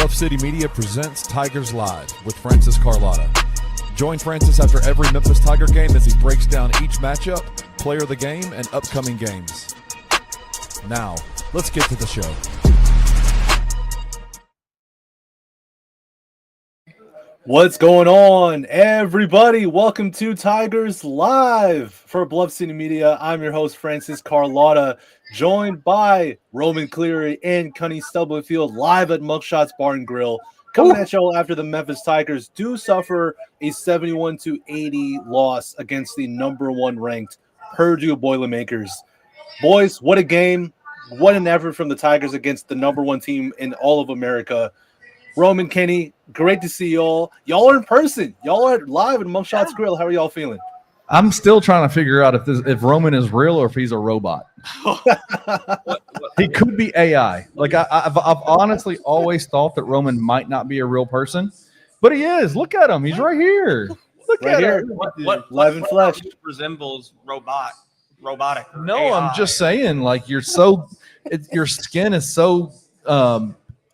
Bluff City Media presents Tigers Live with Francis Carlotta. Join Francis after every Memphis Tiger game as he breaks down each matchup, player of the game, and upcoming games. Now, let's get to the show. What's going on, everybody? Welcome to Tigers Live for Bluff City Media. I'm your host, Francis Carlotta, joined by Roman Cleary and Cunny Stubblefield live at Mugshots Bar and Grill. Coming at you after the Memphis Tigers do suffer a 71-80 loss against the number one ranked Purdue Boilermakers. Boys, what a game. What an effort from the Tigers against the number one team in all of America. Roman, Kenny, great to see y'all. Y'all are in person. Y'all are live at Mugshots Grill. How are y'all feeling? I'm still trying to figure out if Roman is real or if he's a robot. He could be AI. Like I've honestly always thought that Roman might not be a real person, but he is. Look at him. He's right here. Look Right at here. him. What Live in flesh. resembles robotic. No, AI. I'm just saying, like your skin is so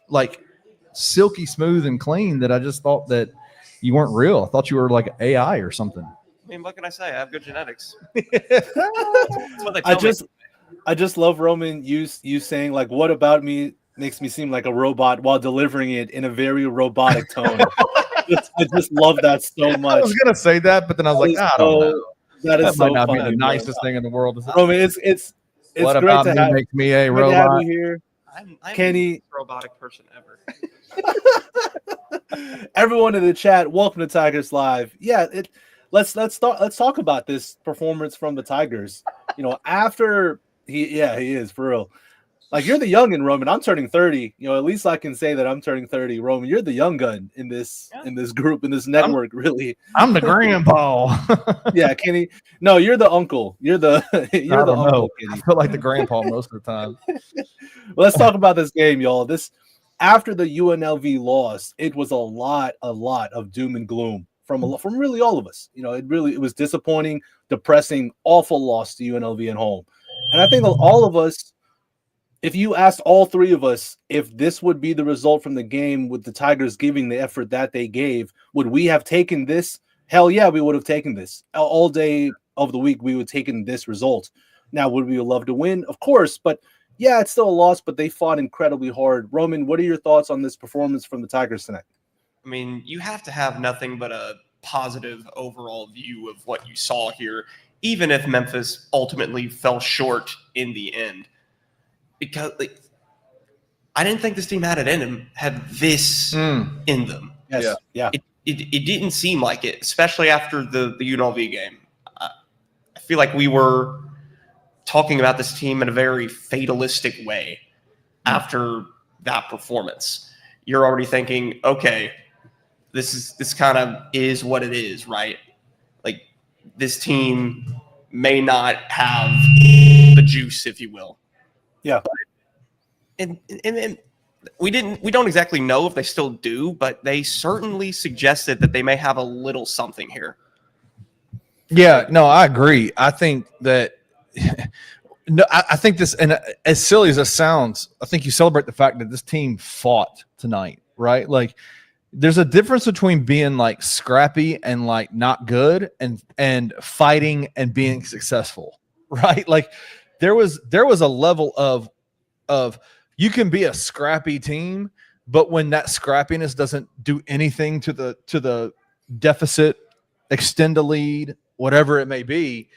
like silky smooth and clean that I just thought that you weren't real. I thought you were like AI or something. I mean, what can I say? I have good genetics. That's what they tell me. I just love Roman you saying like, what about me makes me seem like a robot while delivering it in a very robotic tone. I just love that so much. I was gonna say that, but then I was like, I don't know. That might so not funny, be the nicest thing in the world. Roman, it's What great about to me have, makes me a great to have robot? you here. I'm Kenny. the most robotic person ever. Everyone in the chat, welcome to Tigers Live. Yeah, let's talk about this performance from the Tigers. You know, after he is for real. Like, you're the youngin', Roman. I'm turning 30. You know, at least I can say that I'm turning 30. Roman, you're the young gun in this group, in this network, really. I'm the grandpa. Yeah, Kenny. No, you're the uncle. You're the uncle, know. Kenny. I feel like the grandpa most of the time. Let's talk about this game, y'all. After the UNLV loss, it was a lot of doom and gloom from really all of us. You know, it was disappointing, depressing, awful loss to UNLV at home. And I think all of us, if you asked all three of us if this would be the result from the game with the Tigers giving the effort that they gave, would we have taken this? Hell yeah, we would have taken this. All day of the week, we would have taken this result. Now, would we love to win? Of course, but yeah, it's still a loss, but they fought incredibly hard. Roman, what are your thoughts on this performance from the Tigers tonight? I mean, you have to have nothing but a positive overall view of what you saw here, even if Memphis ultimately fell short in the end. Because I didn't think this team had this in them. Yes. Yeah. It didn't seem like it, especially after the UNLV game. I feel like we were talking about this team in a very fatalistic way after that performance. You're already thinking, okay, this kind of is what it is, right? Like, this team may not have the juice, if you will. Yeah. And we don't exactly know if they still do, but they certainly suggested that they may have a little something here. Yeah, no, I agree. I think that I think this, and as silly as it sounds, I think you celebrate the fact that this team fought tonight, right? Like, there's a difference between being like scrappy and like not good and fighting and being successful, right? Like, there was a level of you can be a scrappy team, but when that scrappiness doesn't do anything to the deficit, extend a lead, whatever it may be,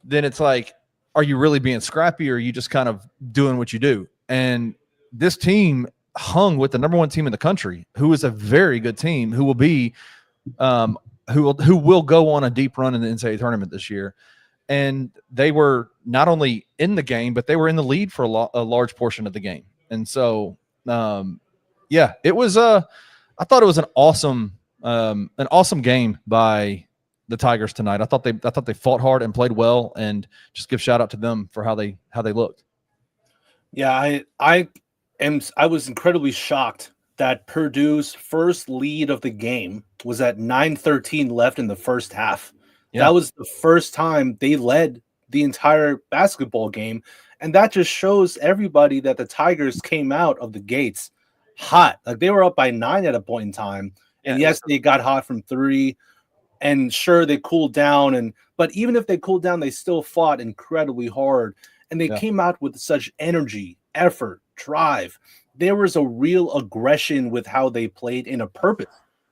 then it's like, are you really being scrappy, or are you just kind of doing what you do? And this team hung with the number one team in the country, who is a very good team, who will be who will go on a deep run in the NCAA tournament this year. And they were not only in the game, but they were in the lead for a large portion of the game. And so, yeah, it was I thought it was an awesome game by the Tigers tonight. I thought they fought hard and played well, and just give shout out to them for how they looked. Yeah, I was incredibly shocked that Purdue's first lead of the game was at 9:13 left in the first half. Yeah. That was the first time they led the entire basketball game, and that just shows everybody that the Tigers came out of the gates hot. Like they were up by 9 at a point in time. And yes, they got hot from 3. And sure, they cooled down. But even if they cooled down, they still fought incredibly hard. And they came out with such energy, effort, drive. There was a real aggression with how they played, in a purpose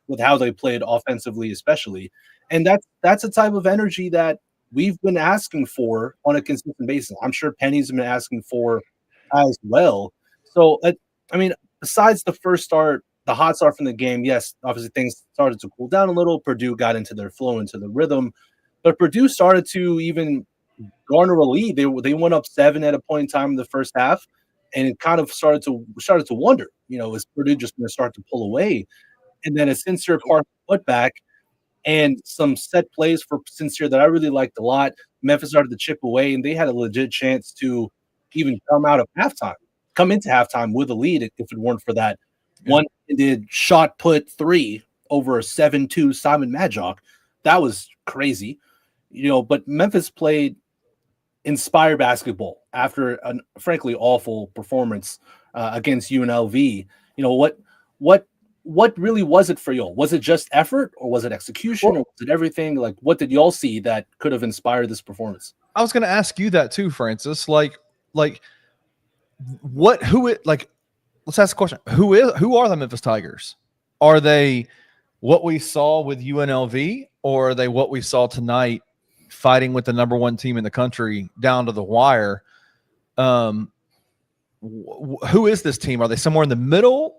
with how they played offensively, especially. And that's a type of energy that we've been asking for on a consistent basis. I'm sure Penny's been asking for as well. So, I mean, besides the first start, the hot start from the game, yes, obviously things started to cool down a little. Purdue got into their flow, into the rhythm. But Purdue started to even garner a lead. They went up 7 at a point in time in the first half, and it kind of started to wonder, is Purdue just going to start to pull away? And then a Sincere Park putback and some set plays for Sincere that I really liked a lot. Memphis started to chip away, and they had a legit chance to even come into halftime with a lead if it weren't for that one-handed shot put 3 over a 7-2 Simon Madjock. That was crazy. But Memphis played inspired basketball after a frankly awful performance against UNLV. What really was it for y'all? Was it just effort, or was it execution, or was it everything? Like, what did y'all see that could have inspired this performance? I was going to ask you that too, Francis. Let's ask the question. Who are the Memphis Tigers? Are they what we saw with UNLV, or are they what we saw tonight, fighting with the number 1 team in the country down to the wire? Who is this team? Are they somewhere in the middle?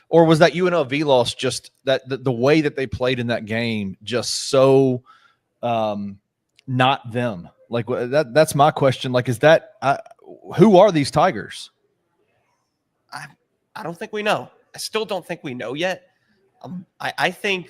Or was that UNLV loss just that the way that they played in that game just so not them? That's my question. Is that who are these Tigers? I don't think we know. I still don't think we know yet. I think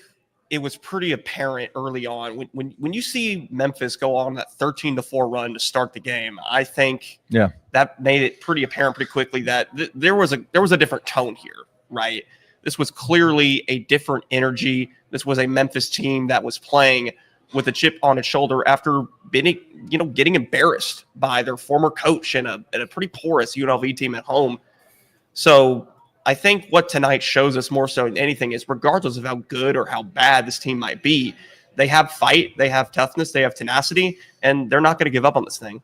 it was pretty apparent early on when you see Memphis go on that 13-4 run to start the game. I think that made it pretty apparent pretty quickly that there was a different tone here, right? This was clearly a different energy. This was a Memphis team that was playing with a chip on its shoulder after getting embarrassed by their former coach and a pretty porous UNLV team at home. So I think what tonight shows us more so than anything is, regardless of how good or how bad this team might be, they have fight, they have toughness, they have tenacity, and they're not going to give up on this thing.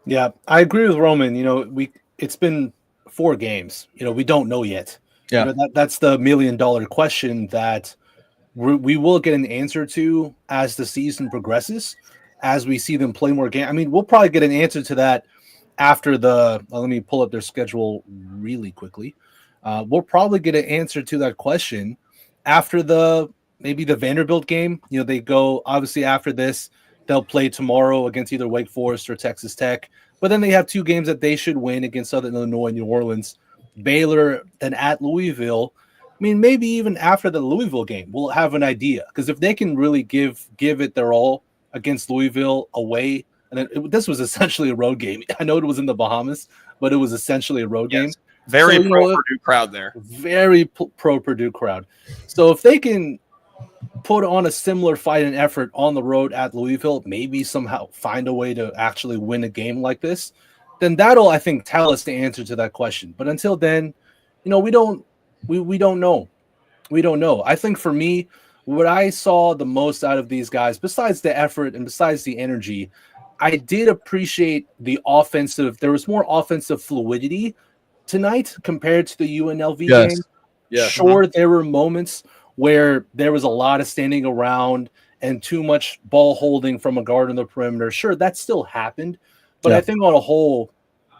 Yeah, I agree with Roman. It's been 4 games. We don't know yet. Yeah, that's the $1 million question that we will get an answer to as the season progresses, as we see them play more games. I mean, we'll probably get an answer to that after let me pull up their schedule really quickly. We'll probably get an answer to that question after maybe the Vanderbilt game. They go, obviously after this, they'll play tomorrow against either Wake Forest or Texas Tech. But then they have 2 games that they should win against Southern Illinois and New Orleans, Baylor, then at Louisville. I mean, maybe even after the Louisville game, we'll have an idea. Because if they can really give it their all against Louisville away, and this was essentially a road game. I know it was in the Bahamas, but it was essentially a road game. Very pro-Purdue crowd there. Very pro-Purdue crowd. So if they can put on a similar fight and effort on the road at Louisville, maybe somehow find a way to actually win a game like this, then that'll, I think, tell us the answer to that question. But until then, we don't know. We don't know. I think for me, what I saw the most out of these guys, besides the effort and besides the energy, I did appreciate the offensive. There was more offensive fluidity tonight compared to the UNLV game. Yeah. Sure, there were moments where there was a lot of standing around and too much ball holding from a guard on the perimeter. Sure, that still happened. But I think on a whole,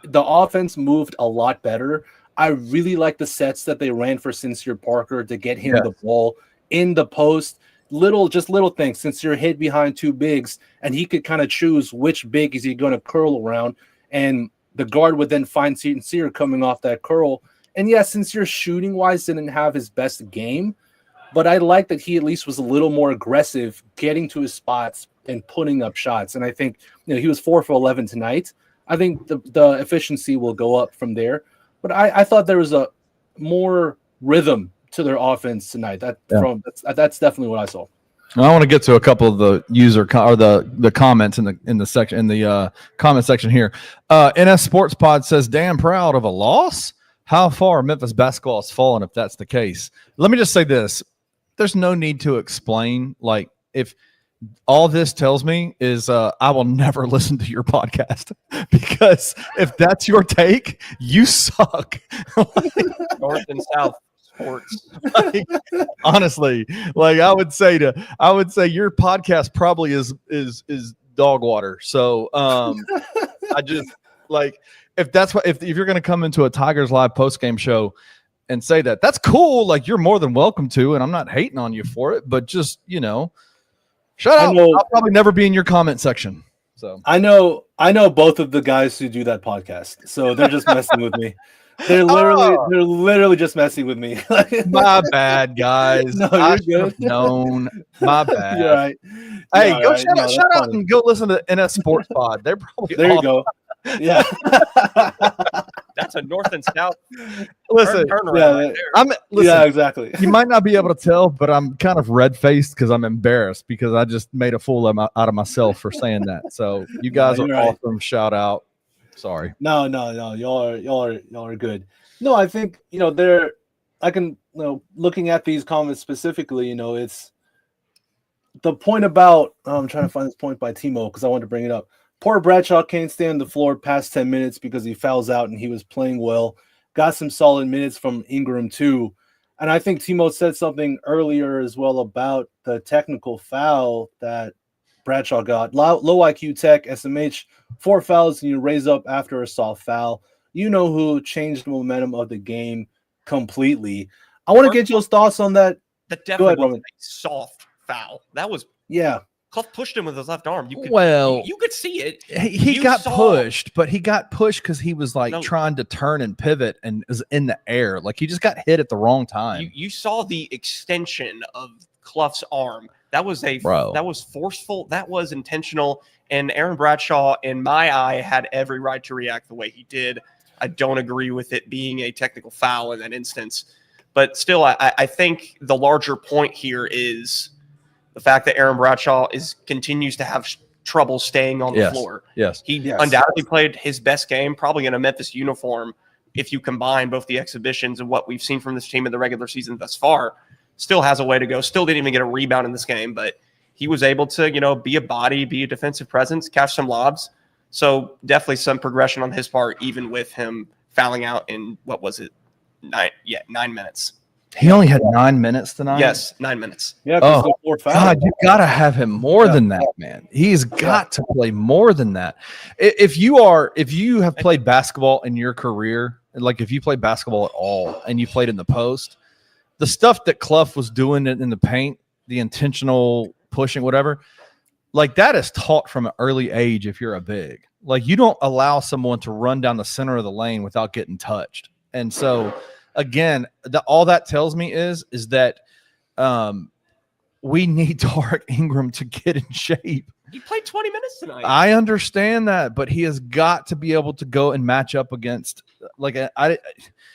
the offense moved a lot better. I really like the sets that they ran for Sincere Parker to get him the ball in the post. Little things. Sincere hid behind 2 bigs, and he could kind of choose which big is he going to curl around, and the guard would then find Sincere coming off that curl. And yes, Sincere shooting wise didn't have his best game, but I like that he at least was a little more aggressive, getting to his spots and putting up shots. And I think he was 4 for 11 tonight. I think the efficiency will go up from there. But I thought there was a more rhythm to their offense tonight. That's definitely what I saw. I want to get to a couple of the the comments in the comment section here. NS Sports Pod says, "Damn proud of a loss. how far Memphis basketball has fallen if that's the case. Let me just say this. There's no need to explain. Like, if all this tells me is I will never listen to your podcast, because if that's your take, you suck. North and South sports. Like, honestly, like I would say your podcast probably is dog water. So I just, like, if that's what, if you're going to come into a Tigers Live post game show and say that, that's cool. Like, you're more than welcome to, and I'm not hating on you for it, but just, shut up. I'll probably never be in your comment section. So I know both of the guys who do that podcast, so they're just messing with me. They're literally just messing with me. My bad, guys. No, I you're should good. have known. My bad. You're right. Hey, You're go right. shout out and go listen to NS Sports Pod. They're probably There you awesome. go. Yeah. That's a North and South Listen, turnaround. Yeah, listen, yeah, exactly. you might not be able to tell, but I'm kind of red-faced because I'm embarrassed because I just made a fool out of myself for saying that. So you guys No, are you're right. awesome. Shout out. Sorry. No. Y'all are good. No, I think looking at these comments specifically, it's the point about. I'm trying to find this point by Timo because I wanted to bring it up. Poor Bradshaw can't stay on the floor past 10 minutes because he fouls out and he was playing well. Got some solid minutes from Ingram too. And I think Timo said something earlier as well about the technical foul that Bradshaw got. Low IQ tech, SMH, 4 fouls, and you raise up after a soft foul. You know who changed the momentum of the game completely. I want to get your thoughts on that. That definitely Roman. was a soft foul. That was Yeah. Clough pushed him with his left arm. You could see it. He got pushed, but he got pushed because he was trying to turn and pivot and was in the air. Like, he just got hit at the wrong time. You saw the extension of Clough's arm. That was that was forceful. That was intentional. And Aaron Bradshaw, in my eye, had every right to react the way he did. I don't agree with it being a technical foul in that instance. But still, I think the larger point here is the fact that Aaron Bradshaw continues to have trouble staying on the floor. Yes. He undoubtedly played his best game, probably in a Memphis uniform, if you combine both the exhibitions and what we've seen from this team in the regular season thus far. Still has a way to go. Still didn't even get a rebound in this game, but he was able to, be a body, be a defensive presence, catch some lobs. So definitely some progression on his part, even with him fouling out in, 9 minutes. He only had 9 minutes tonight. Yes, 9 minutes. Yeah. Oh, God, you got to have him more than that, man. He's got to play more than that. If you have played basketball in your career, like if you played basketball at all and you played in the post, the stuff that Clough was doing in the paint, the intentional pushing, whatever, like that is taught from an early age if you're a big. Like, you don't allow someone to run down the center of the lane without getting touched. And so, again, all that tells me is that we need Tarek Ingram to get in shape. He played 20 minutes tonight. I understand that, but he has got to be able to go and match up against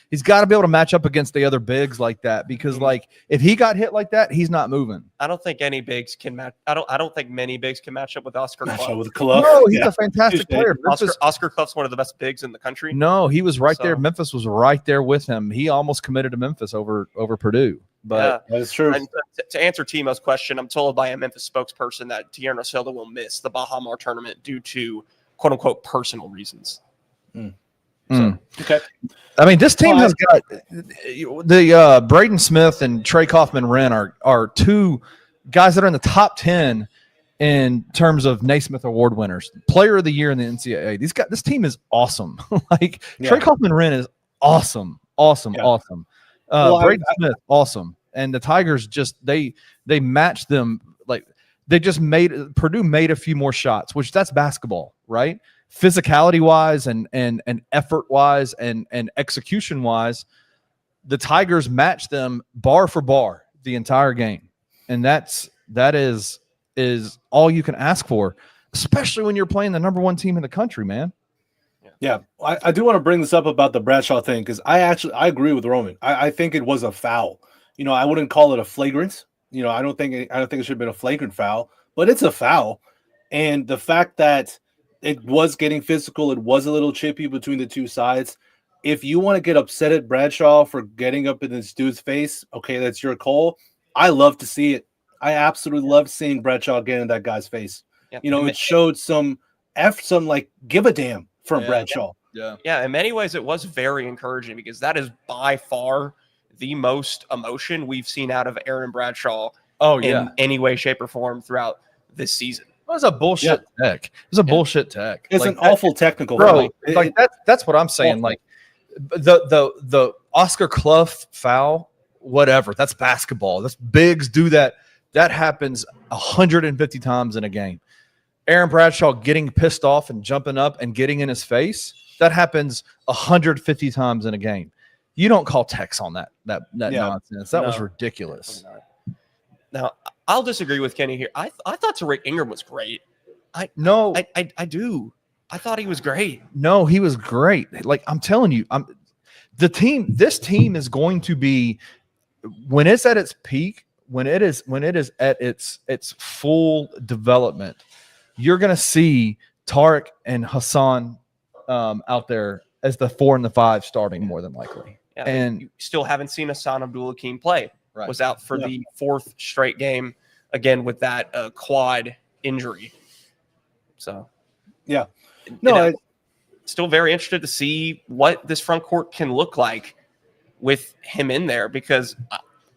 he's got to be able to match up against the other bigs like that, because if he got hit like that, he's not moving. I don't think any bigs can match. I don't think many bigs can match up with Oscar Clough. With Clough. No, he's a fantastic player. Oscar Clough's one of the best bigs in the country. No, he was right there. Memphis was right there with him. He almost committed to Memphis over Purdue. But that's true. And to answer Timo's question, I'm told by a Memphis spokesperson that Tierno Silva will miss the Baha Mar Tournament due to "quote unquote" personal reasons. Okay. I mean, this team has got the Braden Smith and Trey Kaufman-Wren are two guys that are in the top 10 in terms of Naismith Award winners, Player of the Year in the NCAA. This team is awesome. Trey Kaufman-Wren is awesome. Braden Smith, awesome. And the Tigers they matched them. Purdue made a few more shots, which that's basketball, right? Physicality wise and effort wise and execution wise, the Tigers matched them bar for bar the entire game. And that is all you can ask for, especially when you're playing the number 1 team in the country, man. Yeah, I do want to bring this up about the Bradshaw thing, because I agree with Roman. I think it was a foul. I wouldn't call it a flagrant. I don't think it should have been a flagrant foul, but it's a foul. And the fact that it was getting physical, it was a little chippy between the two sides. if you want to get upset at Bradshaw for getting up in this dude's face, okay, that's your call. I love to see it. I absolutely love seeing Bradshaw get in that guy's face. Yeah. You know, it showed some like give a damn from Bradshaw. Yeah. In many ways, it was very encouraging because that is by far the most emotion we've seen out of Aaron Bradshaw in any way, shape, or form throughout this season. It was a bullshit tech. It was a bullshit tech. It's like an awful technical bro. Like that's what I'm saying. Like the Oscar Clough foul, whatever. That's basketball. That's bigs do that. That happens 150 times in a game. Aaron Bradshaw getting pissed off and jumping up and getting in his face, that happens 150 times in a game. You don't call techs on that nonsense. That was ridiculous. Now, I'll disagree with Kenny here. I thought Tariq Ingram was great. I do. I thought he was great. No, he was great. Like I'm telling you, this team is going to be, when it's at its peak, when it is at its full development, you're going to see Tariq and Hassan out there as the 4 and the 5 starting more than likely. Yeah, and you still haven't seen Hassan Abdul-Hakim play. Right. Was out for the 4th straight game, again with that quad injury. So, yeah. No, still very interested to see what this front court can look like with him in there, because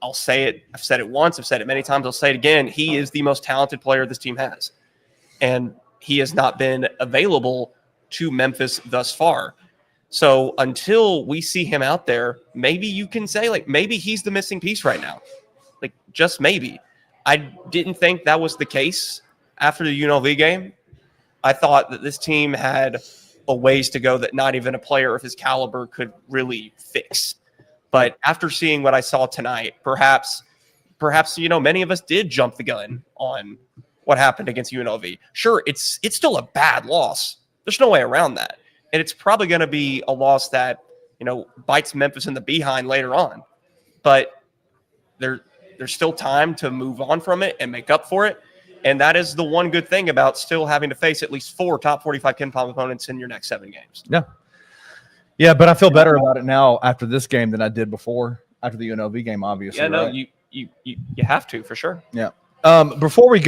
I'll say it. I've said it once. I've said it many times. I'll say it again. He is the most talented player this team has, and he has not been available to Memphis thus far. So until we see him out there, maybe you can say, like, maybe he's the missing piece right now. Like, just maybe. I didn't think that was the case after the UNLV game. I thought that this team had a ways to go that not even a player of his caliber could really fix. But after seeing what I saw tonight, perhaps, many of us did jump the gun on what happened against UNLV. Sure, it's still a bad loss. There's no way around that. And it's probably going to be a loss that, bites Memphis in the behind later on. But there's still time to move on from it and make up for it. And that is the one good thing about still having to face at least 4 top 45 KenPom opponents in your next 7 games. Yeah. Yeah, but I feel better about it now after this game than I did before, after the UNLV game, obviously. Yeah, no, right? you have to, for sure. Yeah. Before we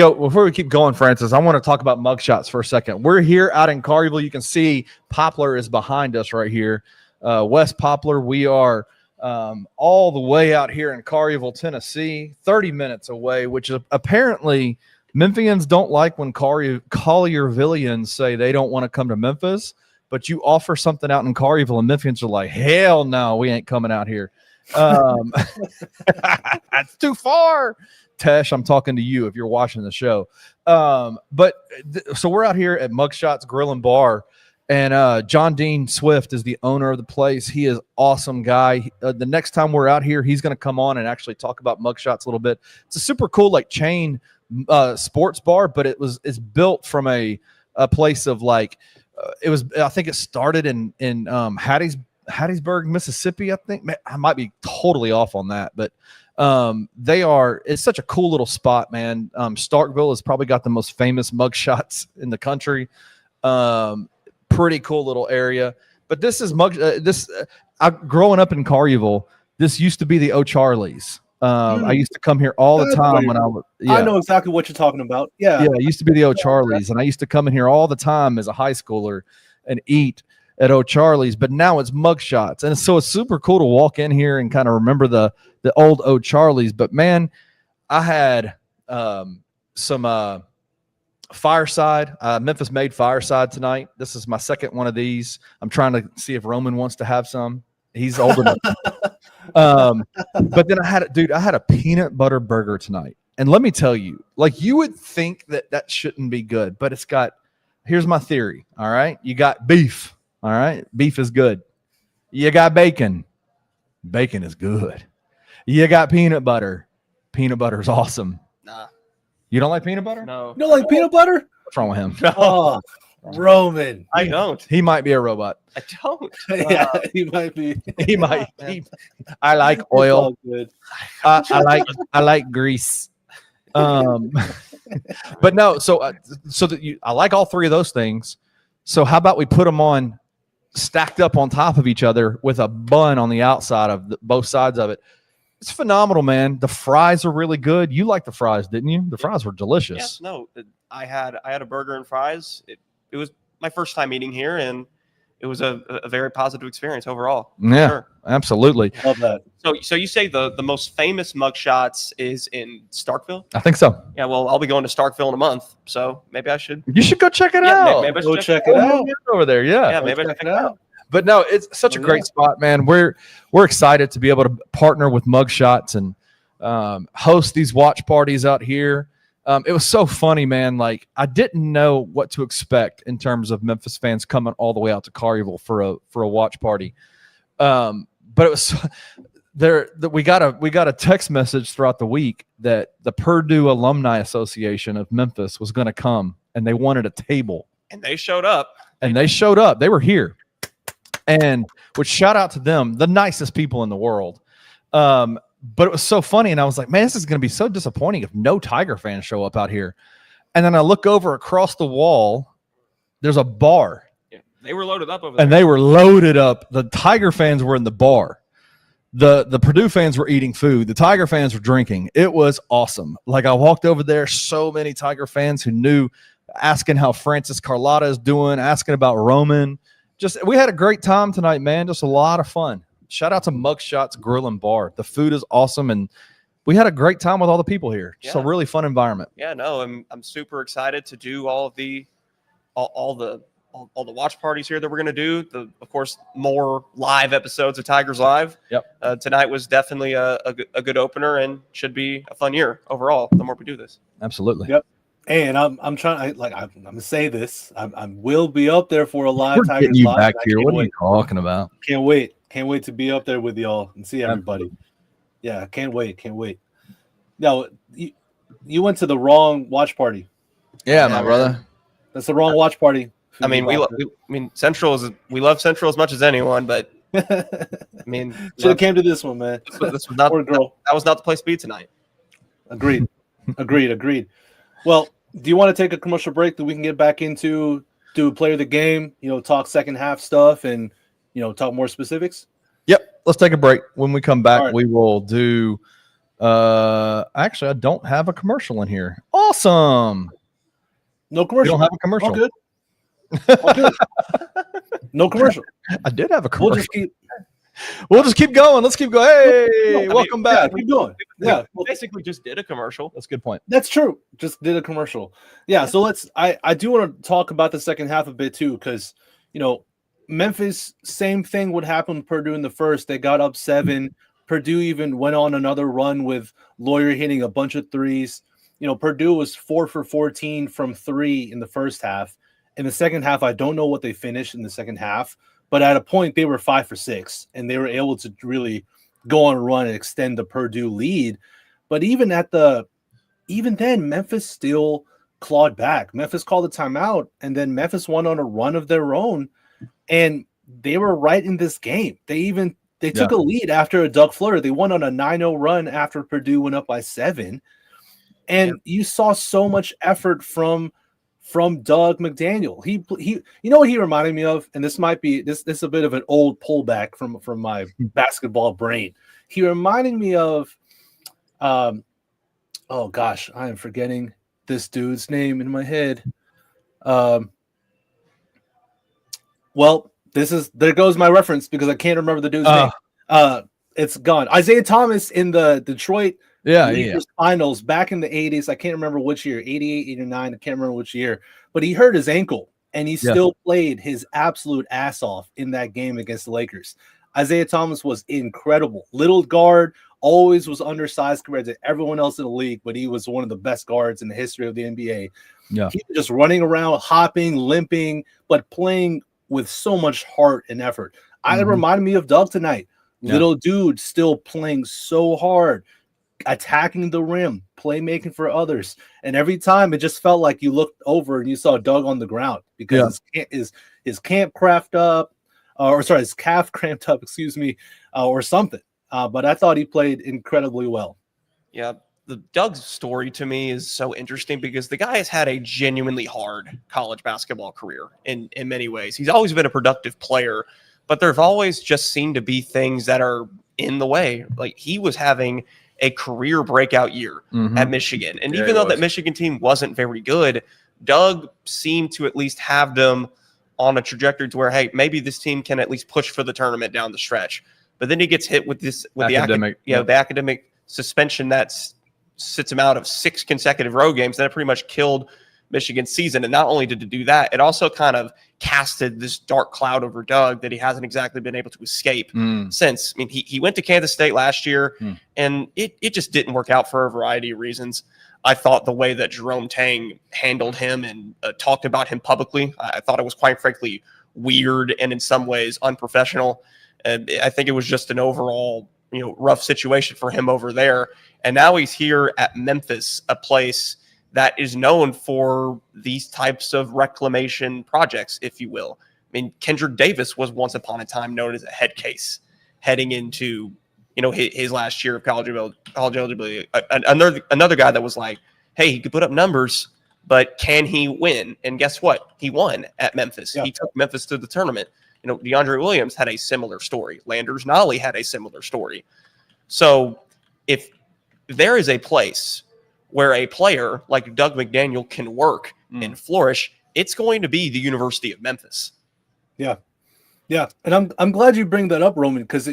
keep going, Francis, I want to talk about mugshots for a second. We're here out in Collierville. You can see Poplar is behind us right here. West Poplar. We are all the way out here in Collierville, Tennessee, 30 minutes away, which is apparently Memphians don't like when Colliervillians say they don't want to come to Memphis, but you offer something out in Collierville and Memphians are like, hell no, we ain't coming out here. That's too far. Tesh, I'm talking to you if you're watching the show. So we're out here at Mugshots Grill and Bar, and John Dean Swift is the owner of the place. He is awesome guy. The next time we're out here, he's going to come on and actually talk about Mugshots a little bit. It's a super cool chain sports bar, but it's built from a place of I think it started in Hattiesburg, Mississippi. I think I might be totally off on that, but it's such a cool little spot, man. Starkville has probably got the most famous mugshots in the country. Pretty cool little area, but this is growing up in Collierville, this used to be the O'Charlie's. I used to come here all the time when I was. Yeah. I know exactly what you're talking about. Yeah, it used to be the O'Charlie's, and I used to come in here all the time as a high schooler and eat at O'Charlie's. But now it's Mugshots, and so it's super cool to walk in here and kind of remember the old O'Charlie's. But man, I had some fireside, Memphis made fireside tonight. This is my second one of these. I'm trying to see if Roman wants to have some. He's old enough. But then I had a peanut butter burger tonight. And let me tell you, you would think that shouldn't be good, but here's my theory. All right. You got beef. All right. Beef is good. You got bacon. Bacon is good. You got peanut butter. Peanut butter is awesome. Nah. You don't like peanut butter? No. You don't like peanut butter? What's wrong with him? Oh, Roman. I don't. He might be a robot. I don't. Yeah, he might be. He might. I like oil. Good. I like grease. But no. I like all three of those things. So how about we put them on stacked up on top of each other with a bun on the outside of both sides of it. It's phenomenal, man. The fries are really good. You liked the fries, didn't you? The fries were delicious. Yeah, no, I had a burger and fries. It was my first time eating here, and it was a very positive experience overall. Yeah, sure. Absolutely. Love that. So you say the most famous Mugshots is in Starkville? I think so. Yeah, well, I'll be going to Starkville in a month, so maybe I should. You should go check it Yeah, out. maybe I should Go check it out. Over there. Yeah. Yeah, maybe I should check check it out. But no, it's such a great spot, man. We're excited to be able to partner with Mugshots and host these watch parties out here. It was so funny, man. Like, I didn't know what to expect in terms of Memphis fans coming all the way out to Collierville for a watch party. But it was we got a text message throughout the week that the Purdue Alumni Association of Memphis was going to come, and they wanted a table. And they showed up. They were here. And which shout out to them, the nicest people in the world. But it was so funny. And I was like, man, this is going to be so disappointing if no Tiger fans show up out here. And then I look over across the wall. There's a bar. Yeah, they were loaded up over there. And they were loaded up. The Tiger fans were in the bar. The Purdue fans were eating food. The Tiger fans were drinking. It was awesome. Like, I walked over there, so many Tiger fans who knew, asking how Francis Carlotta is doing, asking about Roman. We had a great time tonight, man. Just a lot of fun. Shout out to Mugshots Grill and Bar. The food is awesome, and we had a great time with all the people here. Just a really fun environment. Yeah, no, I'm super excited to do all the watch parties here that we're going to do. Of course, more live episodes of Tigers Live. Yep. Tonight was definitely a good opener and should be a fun year overall. The more we do this, Absolutely. Yep. And I'm trying. I'm gonna say this. I will be up there for a live We're Tigers getting you Live. back here. What are you talking about? Can't wait. Can't wait to be up there with y'all and see everybody. Yeah, can't wait. No, you went to the wrong watch party. Yeah, my brother. That's the wrong watch party. I mean, Central we love Central as much as anyone, but I mean, should have came to this one, man. This was not that was not the place to be tonight. Agreed. Well, do you want to take a commercial break that we can get back into, do player of the game, talk second half stuff and, talk more specifics? Yep. Let's take a break. When we come back, All right. we will do actually, I don't have a commercial in here. Awesome. No commercial. You don't have a commercial. All good. All good. No commercial. I did have a commercial. We'll We'll just keep going. Let's keep going. Hey, welcome back. Yeah, keep going. Yeah, We basically just did a commercial. That's a good point. that's true. Just did a commercial. Yeah, so I do want to talk about the second half a bit too, because Memphis, same thing would happen with Purdue in the first. They got up 7. Purdue even went on another run with Lawyer hitting a bunch of threes. Purdue was 4 for 14 from 3 in the first half. In the second half, I don't know what they finished in the second half, but at a point they were 5 for 6, and they were able to really go on a run and extend the Purdue lead. But even then, Memphis still clawed back. Memphis called a timeout, and then Memphis went on a run of their own, and they were right in this game. They took a lead after a Doug Flutter. They went on a 9-0 run after Purdue went up by 7. And you saw so much effort from Doug McDaniel. He what he reminded me of, and this might be this is a bit of an old pullback from my basketball brain. He reminded me of oh gosh, I am forgetting this dude's name in my head. Well, there goes my reference because I can't remember the dude's name. It's gone. Isaiah Thomas in the Detroit finals back in the 80s. I can't remember which year, 88, 89. I can't remember which year, but he hurt his ankle and he still played his absolute ass off in that game against the Lakers. Isaiah Thomas was incredible. Little guard, always was undersized compared to everyone else in the league, but he was one of the best guards in the history of the NBA. Yeah. He was just running around, hopping, limping, but playing with so much heart and effort. It reminded me of Doug tonight. Little dude still playing so hard, attacking the rim, playmaking for others. And every time it just felt like you looked over and you saw Doug on the ground because his calf cramped up, or something. But I thought he played incredibly well. Yeah. the Doug's story to me is so interesting because the guy has had a genuinely hard college basketball career in many ways. He's always been a productive player, but there've always just seemed to be things that are in the way. Like he was having a career breakout year at Michigan. And even though that Michigan team wasn't very good, Doug seemed to at least have them on a trajectory to where, hey, maybe this team can at least push for the tournament down the stretch. But then he gets hit with the academic suspension that sits him out of 6 consecutive road games. That pretty much killed Michigan's season. And not only did it do that, it also kind of casted this dark cloud over Doug that he hasn't exactly been able to escape since. I mean, he went to Kansas State last year, and it just didn't work out for a variety of reasons. I thought the way that Jerome Tang handled him and talked about him publicly, I thought it was quite frankly weird and in some ways unprofessional. And I think it was just an overall, rough situation for him over there. And now he's here at Memphis, a place that is known for these types of reclamation projects, if you will. I mean, Kendrick Davis was once upon a time known as a head case heading into, his last year of college eligibility. Another guy that was like, hey, he could put up numbers, but can he win? And guess what? He won at Memphis. Yeah. He took Memphis to the tournament. DeAndre Williams had a similar story. Landers Nolley had a similar story. So if there is a place where a player like Doug McDaniel can work and flourish, it's going to be the University of Memphis. Yeah. Yeah. And I'm glad you bring that up, Roman, because,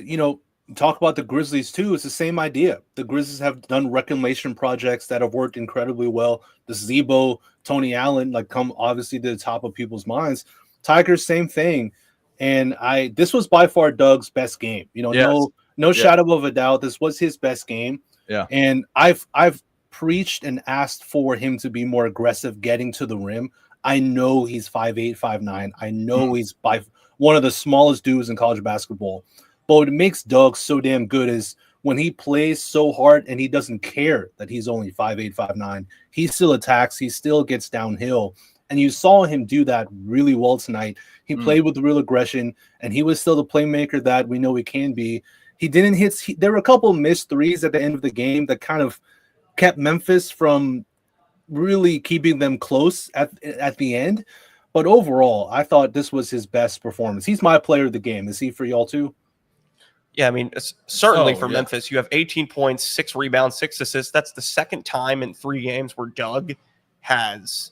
talk about the Grizzlies too. It's the same idea. The Grizzlies have done reclamation projects that have worked incredibly well. The Zebo, Tony Allen, come obviously to the top of people's minds. Tigers, same thing. And this was by far Doug's best game. No shadow of a doubt. This was his best game. Yeah. And I've preached and asked for him to be more aggressive getting to the rim. I know he's 5'8", 5'9". I know he's by one of the smallest dudes in college basketball. But what makes Doug so damn good is when he plays so hard and he doesn't care that he's only 5'8", 5'9". He still attacks. He still gets downhill. And you saw him do that really well tonight. He played with real aggression, and he was still the playmaker that we know he can be. He didn't hit. There were a couple of missed threes at the end of the game that kind of kept Memphis from really keeping them close at the end. But overall, I thought this was his best performance. He's my player of the game. Is he for y'all too? Yeah, I mean, certainly for Memphis, you have 18 points, 6 rebounds, 6 assists. That's the second time in 3 games where Doug has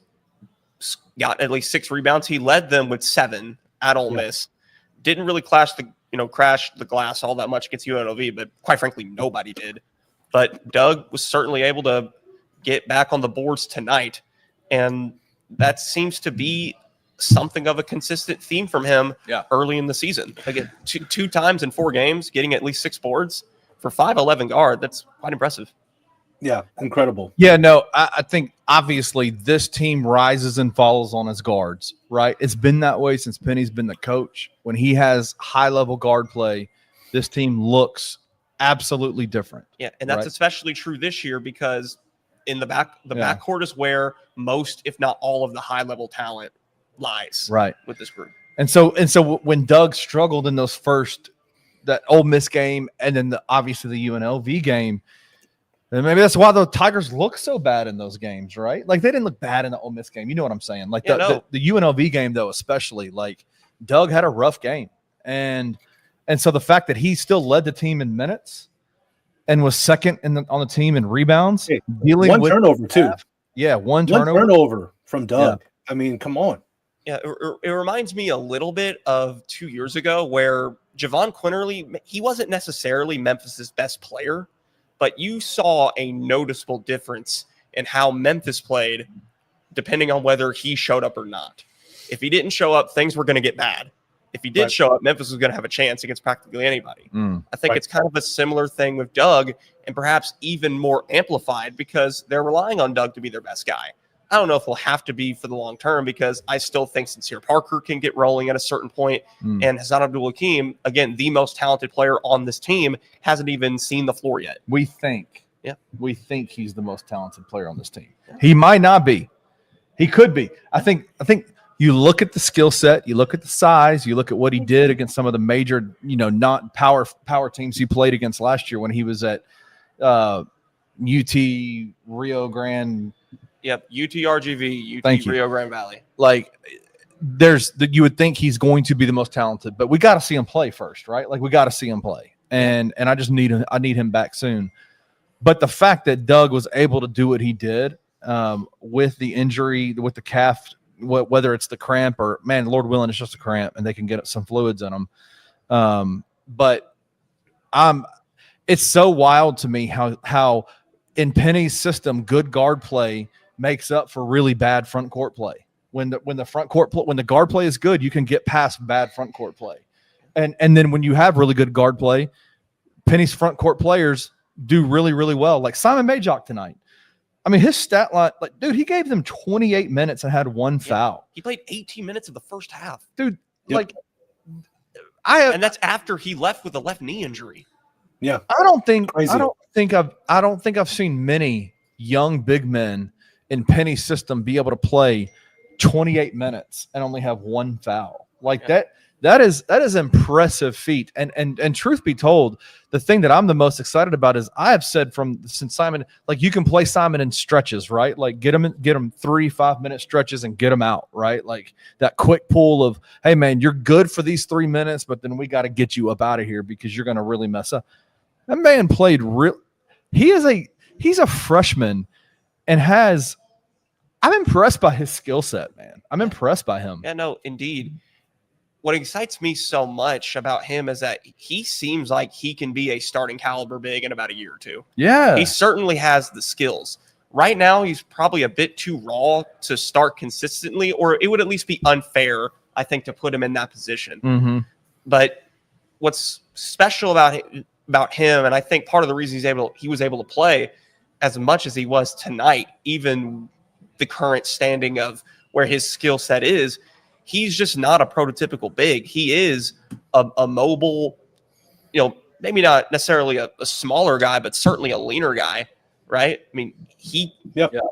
got at least 6 rebounds. He led them with 7 at Ole Miss. Didn't really crash the glass all that much against UNLV, but quite frankly, nobody did. But Doug was certainly able to get back on the boards tonight, and that seems to be something of a consistent theme from him early in the season. Again, two times in 4 games, getting at least 6 boards for 5'11" guard. That's quite impressive. Yeah, incredible. Yeah, no, I think obviously this team rises and falls on its guards, right? It's been that way since Penny's been the coach. When he has high-level guard play, this team looks absolutely different. Yeah, and that's especially true this year because in the backcourt is where most, if not all, of the high-level talent lies with this group. And so when Doug struggled in those that Ole Miss game and then obviously the UNLV game, and maybe that's why the Tigers look so bad in those games, right? Like they didn't look bad in the Ole Miss game. You know what I'm saying? Like the UNLV game though, especially, like Doug had a rough game. And so the fact that he still led the team in minutes and was second on the team in rebounds, dealing one with turnover too. Yeah, one turnover from Doug. Yeah. I mean, come on. Yeah, it reminds me a little bit of 2 years ago where Javon Quinterly, he wasn't necessarily Memphis's best player, but you saw a noticeable difference in how Memphis played depending on whether he showed up or not. If he didn't show up, things were going to get bad. If he did show up, Memphis was going to have a chance against practically anybody. I think it's kind of a similar thing with Doug, and perhaps even more amplified because they're relying on Doug to be their best guy. I don't know if he'll have to be for the long term because I still think Sincere Parker can get rolling at a certain point. And Hassan Abdul-Hakim, again, the most talented player on this team, hasn't even seen the floor yet. We think he's the most talented player on this team. He might not be. He could be. I think you look at the skill set, you look at the size, you look at what he did against some of the major, not power teams he played against last year when he was at UT Rio Grande. Yep, UTRGV, UT Thank you. Rio Grande Valley. Like, you would think he's going to be the most talented, but we got to see him play first, right? Like, we got to see him play, and I just need him back soon. But the fact that Doug was able to do what he did with the injury, with the calf, whether it's the cramp or, man, Lord willing, it's just a cramp, and they can get some fluids in them. But it's so wild to me how in Penny's system, good guard play makes up for really bad front court play. When the guard play is good, you can get past bad front court play, and then when you have really good guard play, Penny's front court players do really, really well. Like Simon Majok tonight. I mean, his stat line, like, dude, he gave them 28 minutes and had one foul. He played 18 minutes of the first half, dude. Yep. Like, and that's after he left with a left knee injury. Yeah, I don't think I've seen many young big men in Penny's system be able to play 28 minutes and only have one foul. Like that is impressive feat. And truth be told, the thing that I'm the most excited about is I have said since Simon, like, you can play Simon in stretches, right? Like get him 3-5 minute stretches and get him out, right? Like that quick pull of, hey man, you're good for these 3 minutes, but then we got to get you up out of here because you're going to really mess up. That man played he's a freshman and I'm impressed by his skill set, man. I'm impressed by him. Yeah, no, indeed. What excites me so much about him is that he seems like he can be a starting caliber big in about a year or two. Yeah. He certainly has the skills. Right now, he's probably a bit too raw to start consistently, or it would at least be unfair, I think, to put him in that position. Mm-hmm. But what's special about him, and I think part of the reason he was able to play as much as he was tonight, even the current standing of where his skill set is, he's just not a prototypical big. He is a mobile, maybe not necessarily a smaller guy, but certainly a leaner guy, right? I mean, he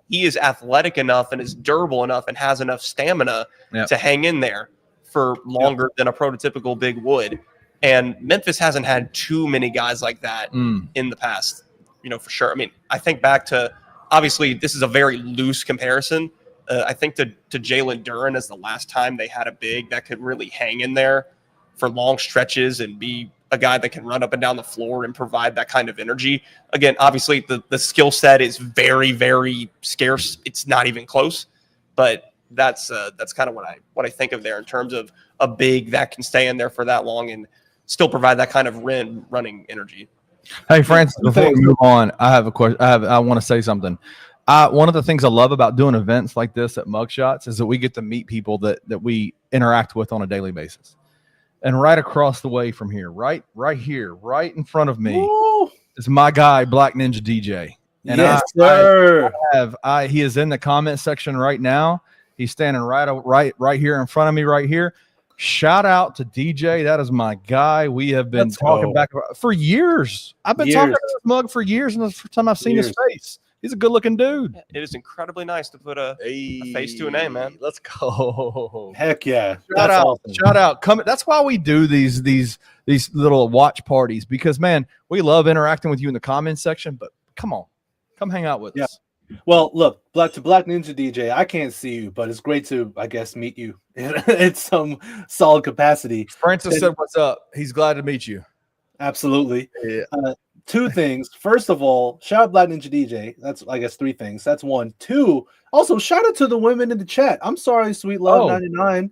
is athletic enough and is durable enough and has enough stamina to hang in there for longer than a prototypical big would. And Memphis hasn't had too many guys like that in the past, for sure. I mean, I think back to, obviously, this is a very loose comparison. I think to Jalen Duren is the last time they had a big that could really hang in there for long stretches and be a guy that can run up and down the floor and provide that kind of energy. Again, obviously, the skill set is very, very scarce. It's not even close. But that's kind of what I think of there in terms of a big that can stay in there for that long and still provide that kind of running energy. Hey, Francis, before we move on, I have a question. I want to say something. One of the things I love about doing events like this at Mugshots is that we get to meet people that we interact with on a daily basis. And right across the way from here, right here, right in front of me, is my guy, Black Ninja DJ. And yes, sir. He is in the comment section right now. He's standing right here in front of me right here. Shout out to DJ. That is my guy. We have been talking back about for years. I've been talking to this mug for years, and that's the first time I've seen his face. He's a good-looking dude. It is incredibly nice to put a face to a name, man. Let's go. Heck yeah. Shout out. That's why we do these little watch parties, because, man, we love interacting with you in the comments section, but come on. Come hang out with us. Well, look, Black Ninja DJ, I can't see you, but it's great to, I guess, meet you in some solid capacity. Francis said, "What's up?" He's glad to meet you. Absolutely. Yeah. Two things. First of all, shout out Black Ninja DJ. That's, I guess, three things. That's one. Two, also, shout out to the women in the chat. I'm sorry, Sweet Love 99.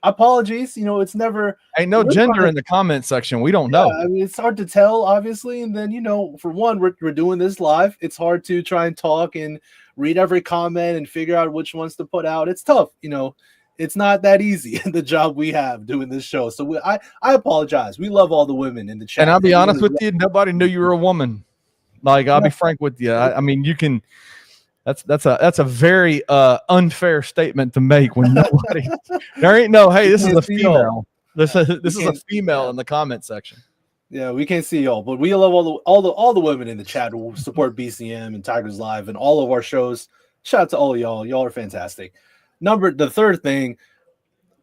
Apologies. It's never ain't no gender in the comment section. We don't know. I mean, it's hard to tell, obviously. And then, for one, we're doing this live. It's hard to try and talk and read every comment and figure out which ones to put out. It's tough. It's not that easy, the job we have doing this show. So I apologize. We love all the women in the chat. And I'll be honest with you, nobody knew you were a woman. Like, I'll be frank with you. I mean, you can. That's a very unfair statement to make when nobody. There ain't no. Hey, this is a female. This is a female in the comment section. Yeah, we can't see y'all, but we love all the women in the chat who support BCM and Tigers Live and all of our shows. Shout out to all of y'all. Y'all are fantastic. The third thing,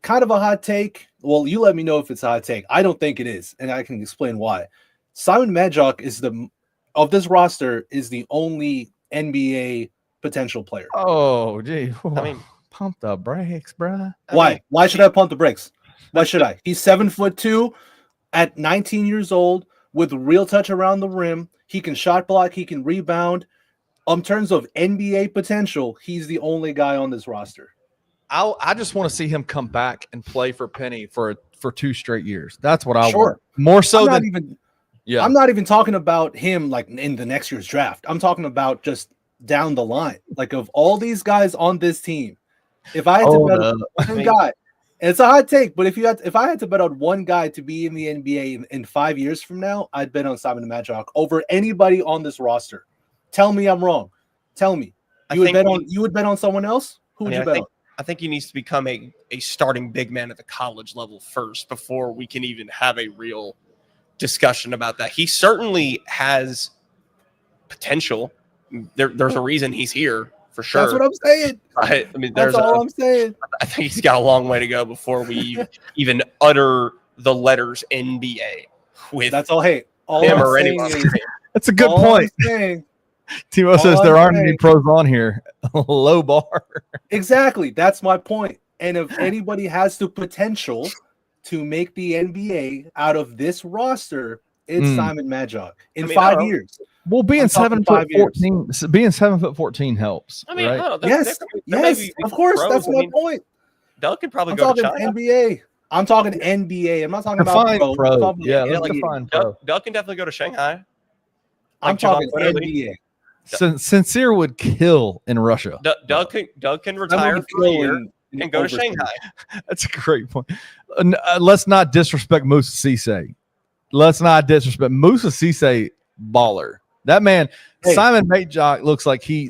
kind of a hot take. Well, you let me know if it's a hot take. I don't think it is, and I can explain why. Simon Majok is of this roster is the only NBA potential player. Oh, gee. I mean, pump the brakes, bruh. Why? Why should I pump the brakes? Why should I? He's 7'2" at 19 years old with real touch around the rim. He can shot block. He can rebound. In terms of NBA potential, he's the only guy on this roster. I just want to see him come back and play for Penny for 2 straight years. That's what I Sure. want. More so I'm than I'm not even talking about him like in the next year's draft. I'm talking about just down the line. Like of all these guys on this team, if I had to bet on one guy, and it's a hot take, but if I had to bet on one guy to be in the NBA in 5 years from now, I'd bet on Simon Majock over anybody on this roster. Tell me I'm wrong. Tell me. You would bet on someone else? Who would you bet on? I think he needs to become a starting big man at the college level first before we can even have a real discussion about that. He certainly has potential. There's a reason he's here for sure. That's what I'm saying. I mean, that's all I'm saying. I think he's got a long way to go before we even utter the letters NBA with that's all. Hey, all him I'm or saying anyone. is, That's a good point. Timo says there aren't any pros on here. Low bar. Exactly. That's my point. And if anybody has the potential to make the NBA out of this roster, it's Simon Majock in 5 years. Well, being 7'14", being 7'14" helps. I mean, right? I don't know, yes, of course. That's my point. Doug could probably I'm go talking to China. NBA. I'm talking NBA. I'm not talking Define about pro. pro. Yeah, let's define pro. Doug can definitely go to Shanghai. I'm talking NBA. Sincere would kill in Russia. Doug can retire for a year and go to Shanghai. That's a great point. Let's not disrespect Musa Cisse. Let's not disrespect Musa Cisse. Baller. That man, Simon Majock looks like the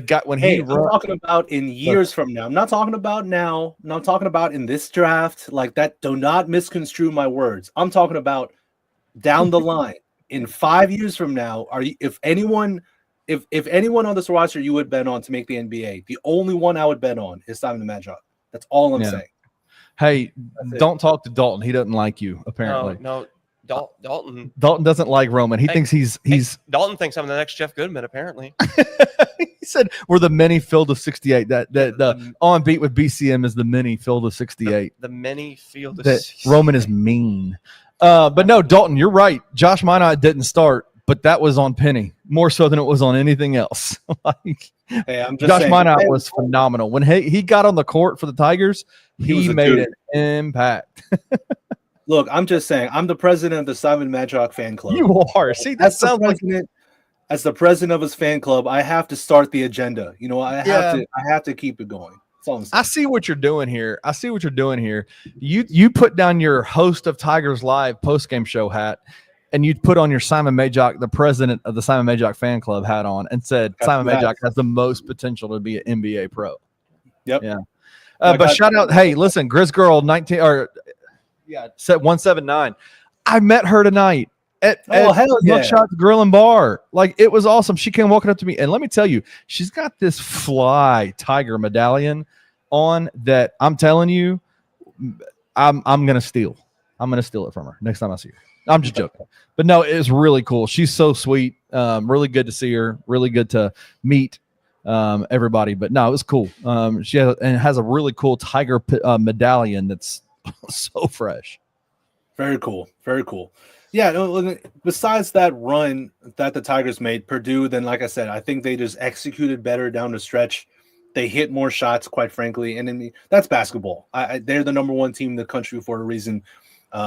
guy when he. I'm talking about in years from now. I'm not talking about now. I'm not talking about in this draft. Like that. Do not misconstrue my words. I'm talking about down the line. In 5 years from now, if anyone on this roster you would bet on to make the NBA, the only one I would bet on is Simon Majock. That's all I'm saying. Hey, don't talk to Dalton. He doesn't like you, apparently. No, Dalton doesn't like Roman. He thinks he's Dalton thinks I'm the next Jeff Goodman, apparently. He said we're the mini field of 68. That the on beat with BCM is the mini field of 68. The mini field of 68. Roman is mean. But no, Dalton, you're right. Josh Minot didn't start, but that was on Penny more so than it was on anything else. I'm just Josh saying, Minot was phenomenal. When he got on the court for the Tigers, he made an impact. Look, I'm just saying, I'm the president of the Simon Majock fan club. You are. See, that sounds like as the president of his fan club, I have to start the agenda. You know, I have to keep it going. I see what you're doing here. You put down your host of Tigers Live postgame show hat, and you put on your Simon Majock, the president of the Simon Majock fan club hat on, and said Simon Majock has the most potential to be an NBA pro. Yep. Yeah. But shout out, hey, listen, Grizz Girl 19 or set 179. I met her tonight at Mugshots Grill and Bar. Like, it was awesome. She came walking up to me, and let me tell you, she's got this fly tiger medallion on that I'm telling you, I'm gonna steal. I'm gonna steal it from her next time I see her. I'm just joking, but no, it's really cool. She's so sweet. Really good to see her. Really good to meet everybody. But no, it was cool. She has a really cool tiger medallion that's so fresh. Very cool. Very cool. Yeah. Besides that run that the Tigers made, Purdue, then like I said, I think they just executed better down the stretch. They hit more shots, quite frankly, and that's basketball. They're the number one team in the country for a reason.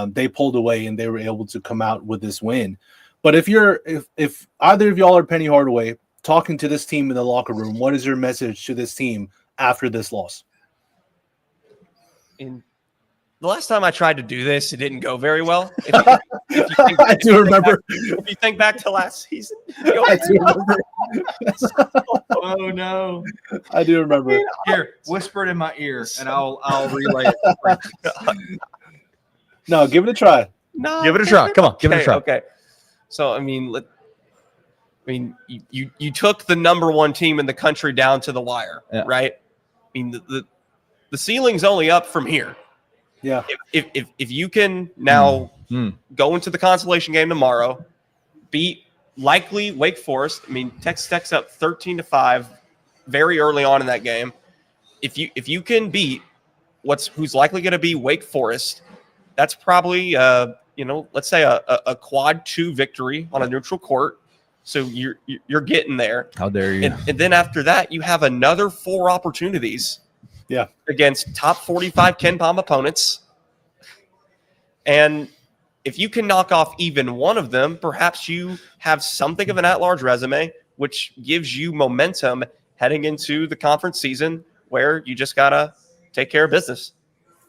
They pulled away and they were able to come out with this win. But if either of y'all are Penny Hardaway talking to this team in the locker room, what is your message to this team after this loss? The last time I tried to do this, it didn't go very well. I do remember. If you think back to last season, I do remember. Oh no, I do remember. Here, whisper it in my ear, and I'll relay it. No, give it a try. No, give it a try. Come on, give it a try. Okay. So I mean, you took the number one team in the country down to the wire, right? I mean, the ceiling's only up from here. Yeah. If you can now go into the consolation game tomorrow beat likely Wake Forest. I mean, Texas Tech's up 13-5 very early on in that game. If you can beat who's likely going to be Wake Forest, that's probably let's say a quad 2 victory on a neutral court. So you're getting there. How dare you? And then after that, you have another 4 opportunities. Yeah. Against top 45 Ken Pom opponents. And if you can knock off even one of them, perhaps you have something of an at-large resume, which gives you momentum heading into the conference season where you just got to take care of business.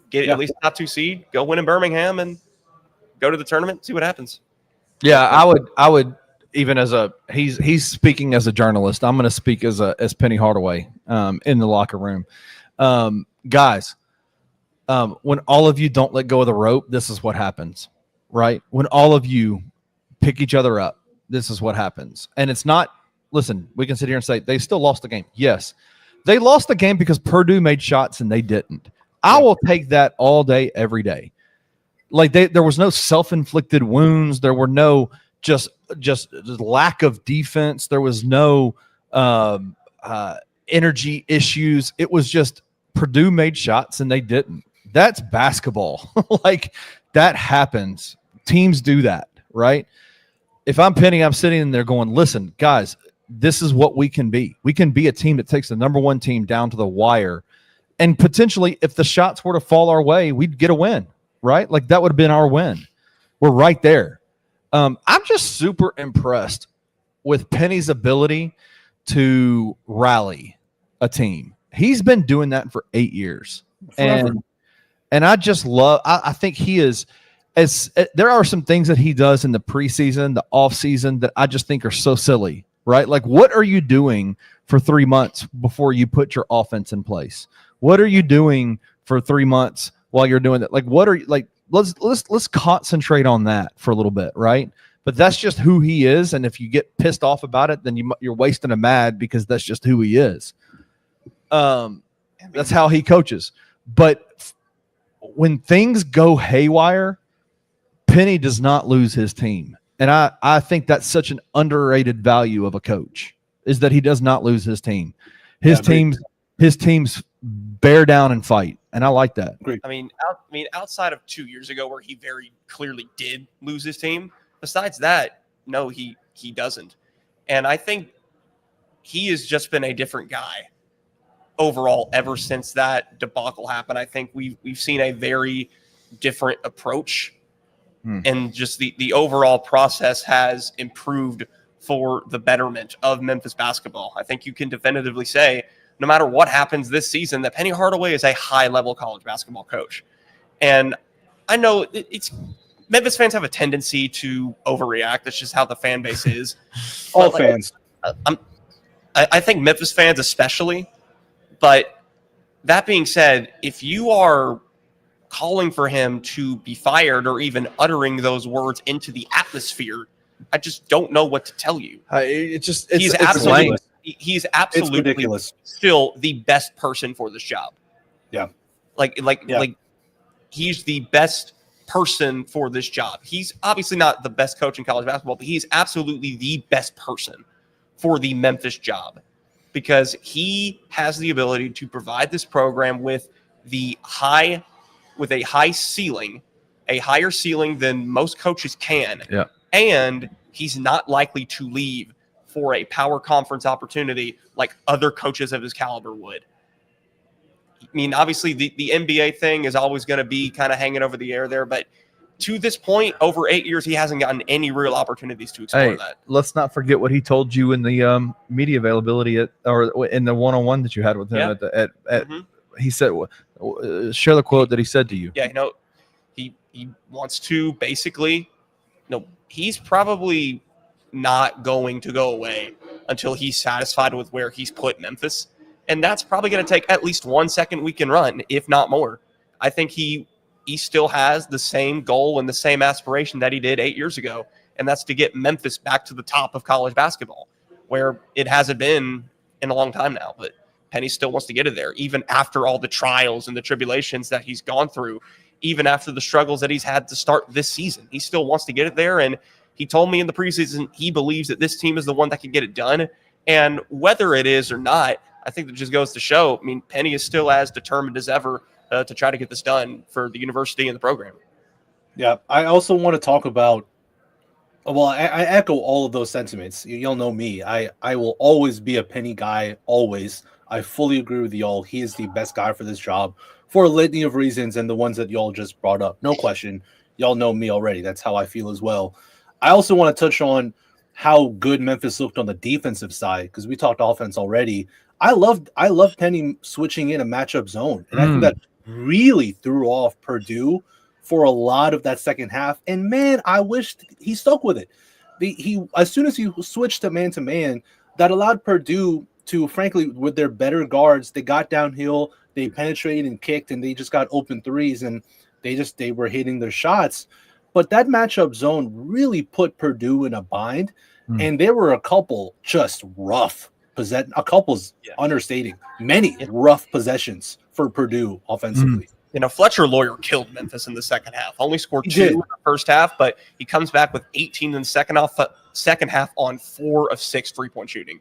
Get at least top 2 seed, go win in Birmingham, and go to the tournament, see what happens. Yeah, I would even as he's speaking as a journalist. I'm going to speak as Penny Hardaway in the locker room. Guys, when all of you don't let go of the rope, this is what happens, right? When all of you pick each other up, this is what happens. And it's not, listen, we can sit here and say they still lost the game. Yes, they lost the game because Purdue made shots and they didn't. I will take that all day, every day. Like there was no self-inflicted wounds. There were no just lack of defense. There was no energy issues. It was just Purdue made shots and they didn't. That's basketball. Like that happens. Teams do that, right? If I'm Penny, I'm sitting in there going, listen, guys, this is what we can be. We can be a team that takes the number 1 team down to the wire. And potentially, if the shots were to fall our way, we'd get a win, right? Like that would have been our win. We're right there. I'm just super impressed with Penny's ability to rally a team. He's been doing that for 8 years. Forever. And I just love, I think he is, there are some things that he does in the preseason, the off season that I just think are so silly, right? Like what are you doing for 3 months before you put your offense in place? What are you doing for 3 months while you're doing that? Like, what are you like? Let's concentrate on that for a little bit, right? But that's just who he is, and if you get pissed off about it, then you're wasting a mad because that's just who he is. That's how he coaches. But when things go haywire, Penny does not lose his team, and I think that's such an underrated value of a coach is that he does not lose his team. His teams bear down and fight, and I like that. I mean, outside of 2 years ago where he very clearly did lose his team, besides that, no, he doesn't. And I think he has just been a different guy overall ever since that debacle happened. I think we've seen a very different approach, and just the overall process has improved for the betterment of Memphis basketball. I think you can definitively say, no matter what happens this season, that Penny Hardaway is a high-level college basketball coach. And I know it's Memphis fans have a tendency to overreact. That's just how the fan base is. All fans. I think Memphis fans especially. But that being said, if you are calling for him to be fired or even uttering those words into the atmosphere, I just don't know what to tell you. He's absolutely still the best person for this job. Yeah. Like he's the best person for this job. He's obviously not the best coach in college basketball, but he's absolutely the best person for the Memphis job because he has the ability to provide this program with a higher ceiling than most coaches can. Yeah. And he's not likely to leave for a power conference opportunity like other coaches of his caliber would. I mean, obviously the NBA thing is always going to be kind of hanging over the air there, but to this point, over 8 years, he hasn't gotten any real opportunities to explore that. Let's not forget what he told you in the media availability or in the one-on-one that you had with him he said, share the quote that he said to you. Yeah, he wants to basically, he's probably not going to go away until he's satisfied with where he's put Memphis. And that's probably going to take at least 1 second we can run, if not more. I think he still has the same goal and the same aspiration that he did 8 years ago, and that's to get Memphis back to the top of college basketball, where it hasn't been in a long time now. But Penny still wants to get it there, even after all the trials and the tribulations that he's gone through, even after the struggles that he's had to start this season. He still wants to get it there, and He told me in the preseason he believes that this team is the one that can get it done. And whether it is or not, I think that just goes to show, I mean, Penny is still as determined as ever to try to get this done for the university and the program. Yeah, I also want to talk about, well, I echo all of those sentiments. Y'all know me. I will always be a Penny guy, always. I fully agree with y'all. He is the best guy for this job for a litany of reasons, and the ones that y'all just brought up. No question. Y'all know me already. That's how I feel as well. I also want to touch on how good Memphis looked on the defensive side, because we talked offense already. I loved Penny switching in a matchup zone, and I think that really threw off Purdue for a lot of that second half. And man, I wished he stuck with it. He as soon as he switched to man, that allowed Purdue to, frankly, with their better guards, they got downhill, they penetrated and kicked, and they just got open threes, and they were hitting their shots. But that matchup zone really put Purdue in a bind, and there were a couple just rough understating, many rough possessions for Purdue offensively. You know, Fletcher Lawyer killed Memphis in the second half. Only scored 2 in the first half, but he comes back with 18 in the second half on 4 of 6 3-point shooting.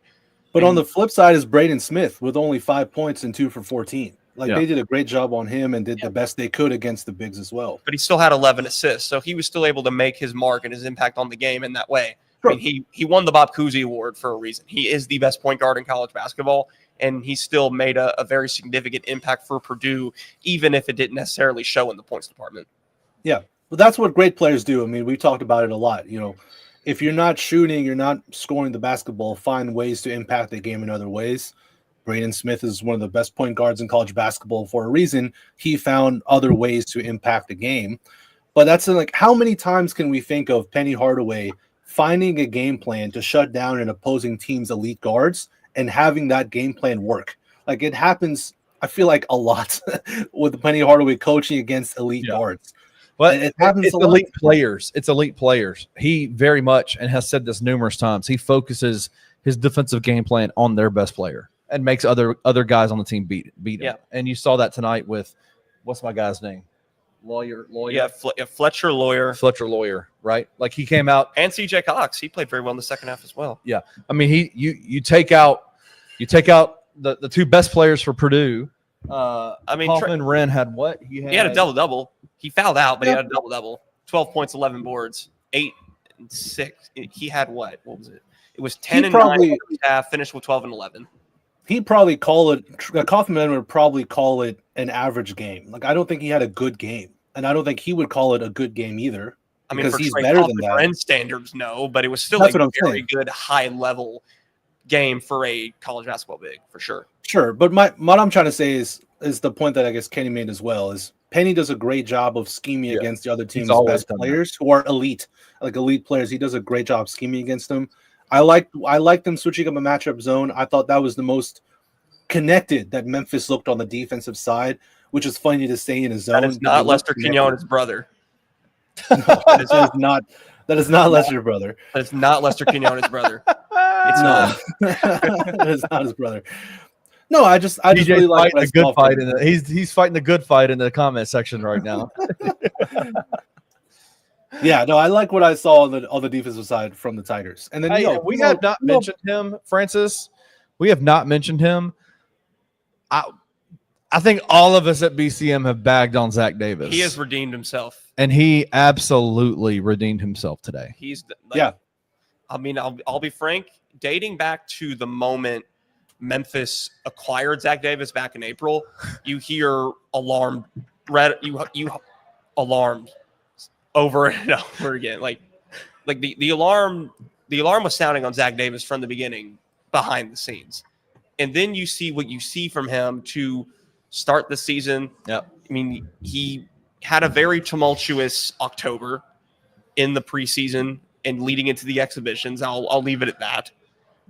But on the flip side is Braden Smith with only 5 points and 2 for 14. They did a great job on him and did the best they could against the bigs as well. But he still had 11 assists, so he was still able to make his mark and his impact on the game in that way. Sure. I mean, he won the Bob Cousy Award for a reason. He is the best point guard in college basketball, and he still made a very significant impact for Purdue, even if it didn't necessarily show in the points department. Yeah, but that's what great players do. I mean, we talked about it a lot. You know, if you're not shooting, you're not scoring the basketball, find ways to impact the game in other ways. Braden Smith is one of the best point guards in college basketball for a reason. He found other ways to impact the game. But that's like, how many times can we think of Penny Hardaway finding a game plan to shut down an opposing team's elite guards and having that game plan work? Like, it happens, I feel like, a lot with Penny Hardaway coaching against elite guards. But it happens it's elite players. It's elite players. He very much, and has said this numerous times, he focuses his defensive game plan on their best player and makes other guys on the team beat him. Yeah. And you saw that tonight with, what's my guy's name? Lawyer. Yeah, Fletcher Lawyer, right? Like, he came out, and CJ Cox. He played very well in the second half as well. Yeah, I mean, you take out the 2 best players for Purdue. I mean, Kaufman Wren had what? He had a double. He fouled out, but he had a double. 12 points, 11 boards, 8 and 6. He had what? What was it? It was 10 and 9 in the first half. Finished with 12 and 11. He'd probably call it, Kaufman would probably call it an average game. Like, I don't think he had a good game, and I don't think he would call it a good game either. I mean, because for he's Trey better than Kaufman, that. for end standards, no, but it was still That's a what I'm very saying. good high-level game for a college basketball big, for sure. Sure, but what I'm trying to say is the point that I guess Kenny made as well, is Penny does a great job of scheming against the other team's best players who are elite, like elite players. He does a great job scheming against them. I like them switching up a matchup zone. I thought that was the most connected that Memphis looked on the defensive side, which is funny to say in a zone. That is not Lester Quinones' brother. No, that is not Lester's brother. That is not Lester Quinones' brother. It's not. That is not his brother. No, I just really like a good fight he's fighting the good fight in the comment section right now. Yeah, no, I like what I saw on the defensive side from the Tigers. And then we have not mentioned him, Francis. We have not mentioned him. I think all of us at BCM have bagged on Zach Davis. He has redeemed himself, and he absolutely redeemed himself today. He's I mean, I'll be frank. Dating back to the moment Memphis acquired Zach Davis back in April, you hear alarmed over and over again. Like the alarm was sounding on Zach Davis from the beginning, behind the scenes. And then you see what you see from him to start the season. Yep. I mean, he had a very tumultuous October in the preseason and leading into the exhibitions. I'll leave it at that.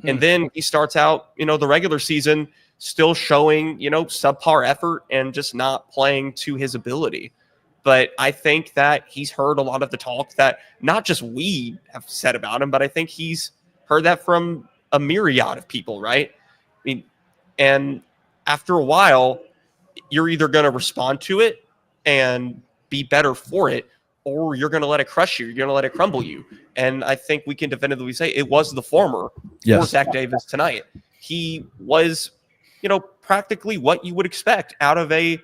And then he starts out, the regular season still showing, subpar effort and just not playing to his ability. But I think that he's heard a lot of the talk that not just we have said about him, but I think he's heard that from a myriad of people, right? I mean, and after a while, you're either going to respond to it and be better for it, or you're going to let it crush you. You're going to let it crumble you. And I think we can definitively say it was the former for Zach Davis tonight. He was, practically what you would expect out of the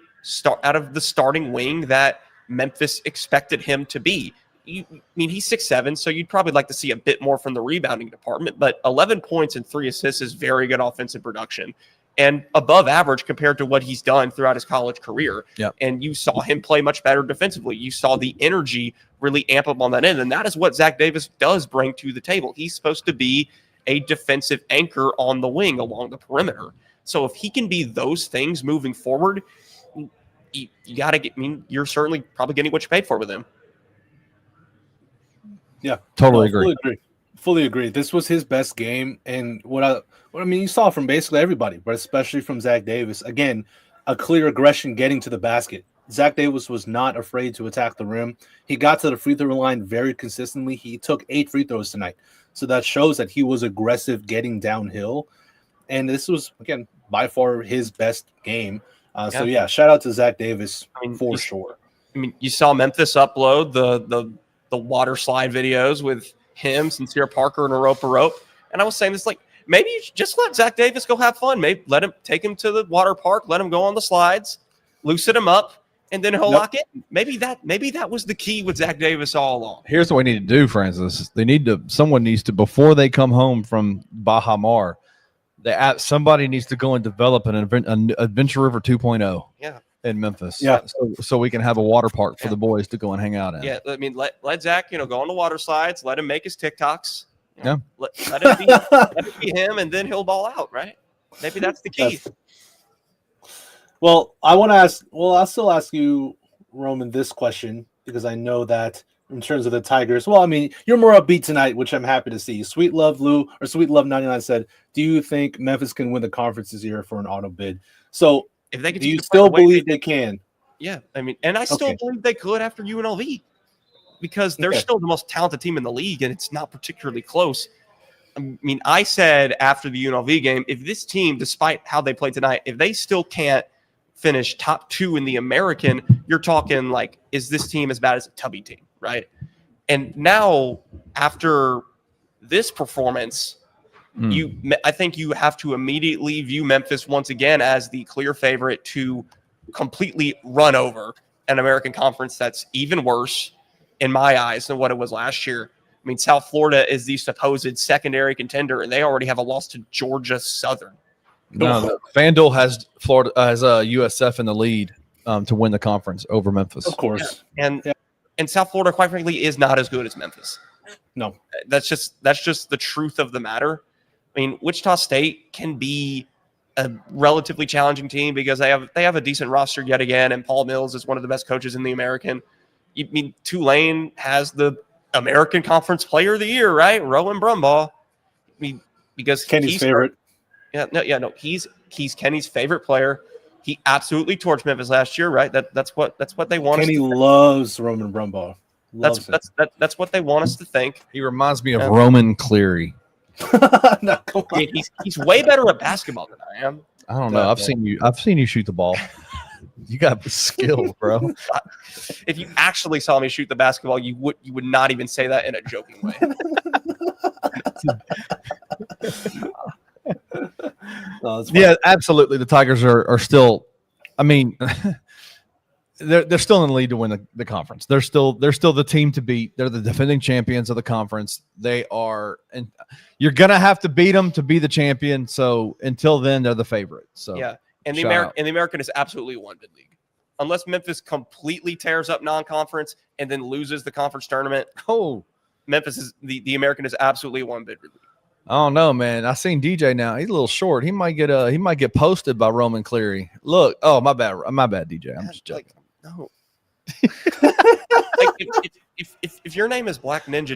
starting wing that Memphis expected him to be. He's 6'7", so you'd probably like to see a bit more from the rebounding department, but 11 points and 3 assists is very good offensive production and above average compared to what he's done throughout his college career. Yep. And you saw him play much better defensively. You saw the energy really amp up on that end, and that is what Zach Davis does bring to the table. He's supposed to be a defensive anchor on the wing along the perimeter. So if he can be those things moving forward, you got to get. You're certainly probably getting what you paid for with him. Yeah, totally agree. Fully agree. This was his best game, and you saw from basically everybody, but especially from Zach Davis. Again, a clear aggression getting to the basket. Zach Davis was not afraid to attack the rim. He got to the free throw line very consistently. He took 8 free throws tonight, so that shows that he was aggressive getting downhill. And this was, again, by far his best game. So yeah, shout out to Zach Davis for sure. You saw Memphis upload the water slide videos with him, Sincere Parker, and Aropa Rope. And I was saying this, maybe you just let Zach Davis go have fun. Maybe take him to the water park, let him go on the slides, loosen him up, and then he'll lock in. Maybe that was the key with Zach Davis all along. Here's what we need to do, Francis. Someone needs to, before they come home from Baha Mar, somebody needs to go and develop an Adventure River 2.0. Yeah. In Memphis. Yeah. So we can have a water park for the boys to go and hang out in. Yeah. Let Zach, go on the water slides, let him make his TikToks. Yeah. Let it be him, and then he'll ball out, right? Maybe that's the key. Well, I'll still ask you, Roman, this question, because I know that in terms of the Tigers, you're more upbeat tonight, which I'm happy to see. Sweet Love 99 said, do you think Memphis can win the conference this year for an auto bid? So if they do you still believe they can? Yeah. And I still believe they could after UNLV, because they're still the most talented team in the league, and it's not particularly close. I said after the UNLV game, if this team, despite how they played tonight, if they still can't finish top 2 in the American, you're talking is this team as bad as a Tubby team, right? And now after this performance, I think you have to immediately view Memphis once again as the clear favorite to completely run over an American Conference that's even worse in my eyes than what it was last year. South Florida is the supposed secondary contender, and they already have a loss to Georgia Southern. No, FanDuel has USF in the lead to win the conference over Memphis. Of course. Yeah. And South Florida, quite frankly, is not as good as Memphis. No. That's just the truth of the matter. Wichita State can be a relatively challenging team because they have a decent roster yet again, and Paul Mills is one of the best coaches in the American. Tulane has the American Conference Player of the Year, right? Rowan Brumbaugh. Because Kenny's favorite. He's Kenny's favorite player. He absolutely torched Memphis last year, right? That's what they want. Kenny loves Roman Brumbaugh. That's what they want us to think. He reminds me of Roman Cleary. No, he's way better at basketball than I am. I don't know. I've seen you shoot the ball. You got skill, bro. If you actually saw me shoot the basketball, you would not even say that in a joking way. Yeah, absolutely. The Tigers are still. They're still in the lead to win the conference. They're still the team to beat. They're the defending champions of the conference. They are, and you're gonna have to beat them to be the champion. So until then, they're the favorite. So yeah, and the American is absolutely a one-bid league, unless Memphis completely tears up non-conference and then loses the conference tournament. Oh, Memphis is the American is absolutely a one-bid league. I don't know, man. I seen DJ now. He's a little short. He might get posted by Roman Cleary. Look, oh my bad, DJ. I'm just joking. No. If your name is Black Ninja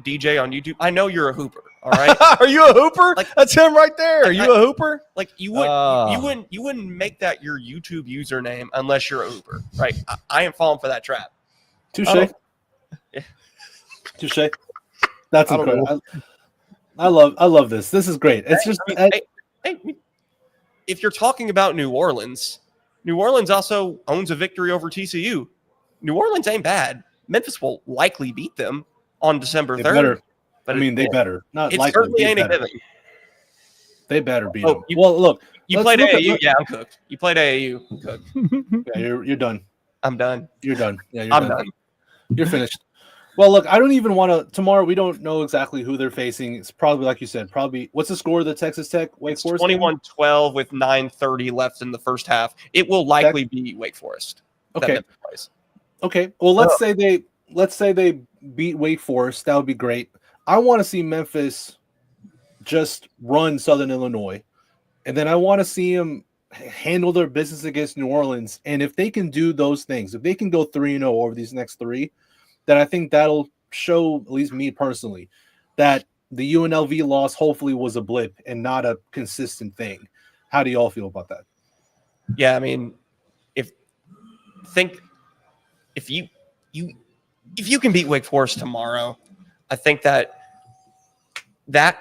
DJ on YouTube, I know you're a hooper. All right. Are you a hooper? That's him right there. Are you a hooper? You wouldn't make that your YouTube username unless you're a hooper, right? I am falling for that trap. Touche. Touche. That's incredible. I love this. This is great. It's if you're talking about New Orleans also owns a victory over TCU. New Orleans ain't bad. Memphis will likely beat them on December They 3rd. better. But they better. Not it likely. certainly They ain't a better. given. They better beat Oh, them. Well, look. You let's played look AAU? at- Yeah, I'm cooked. You played AAU? I'm cooked. Yeah, you're done. I'm done. You're done. Yeah, you're I'm done. done. You're finished. Well, look, I don't even want to. Tomorrow, we don't know exactly who they're facing. It's probably, like you said, what's the score of the Texas Tech Wake Forest? 21-12 with 9:30 left in the first half. It will likely be Wake Forest. Okay. Okay. Well, let's say they beat Wake Forest. That would be great. I want to see Memphis just run Southern Illinois, and then I want to see them handle their business against New Orleans. And if they can do those things, if they can go 3-0 over these next three, then I think that'll show, at least me personally, that the UNLV loss hopefully was a blip and not a consistent thing. How do you all feel about that? Yeah, I mean, if you can beat Wake Forest tomorrow, I think that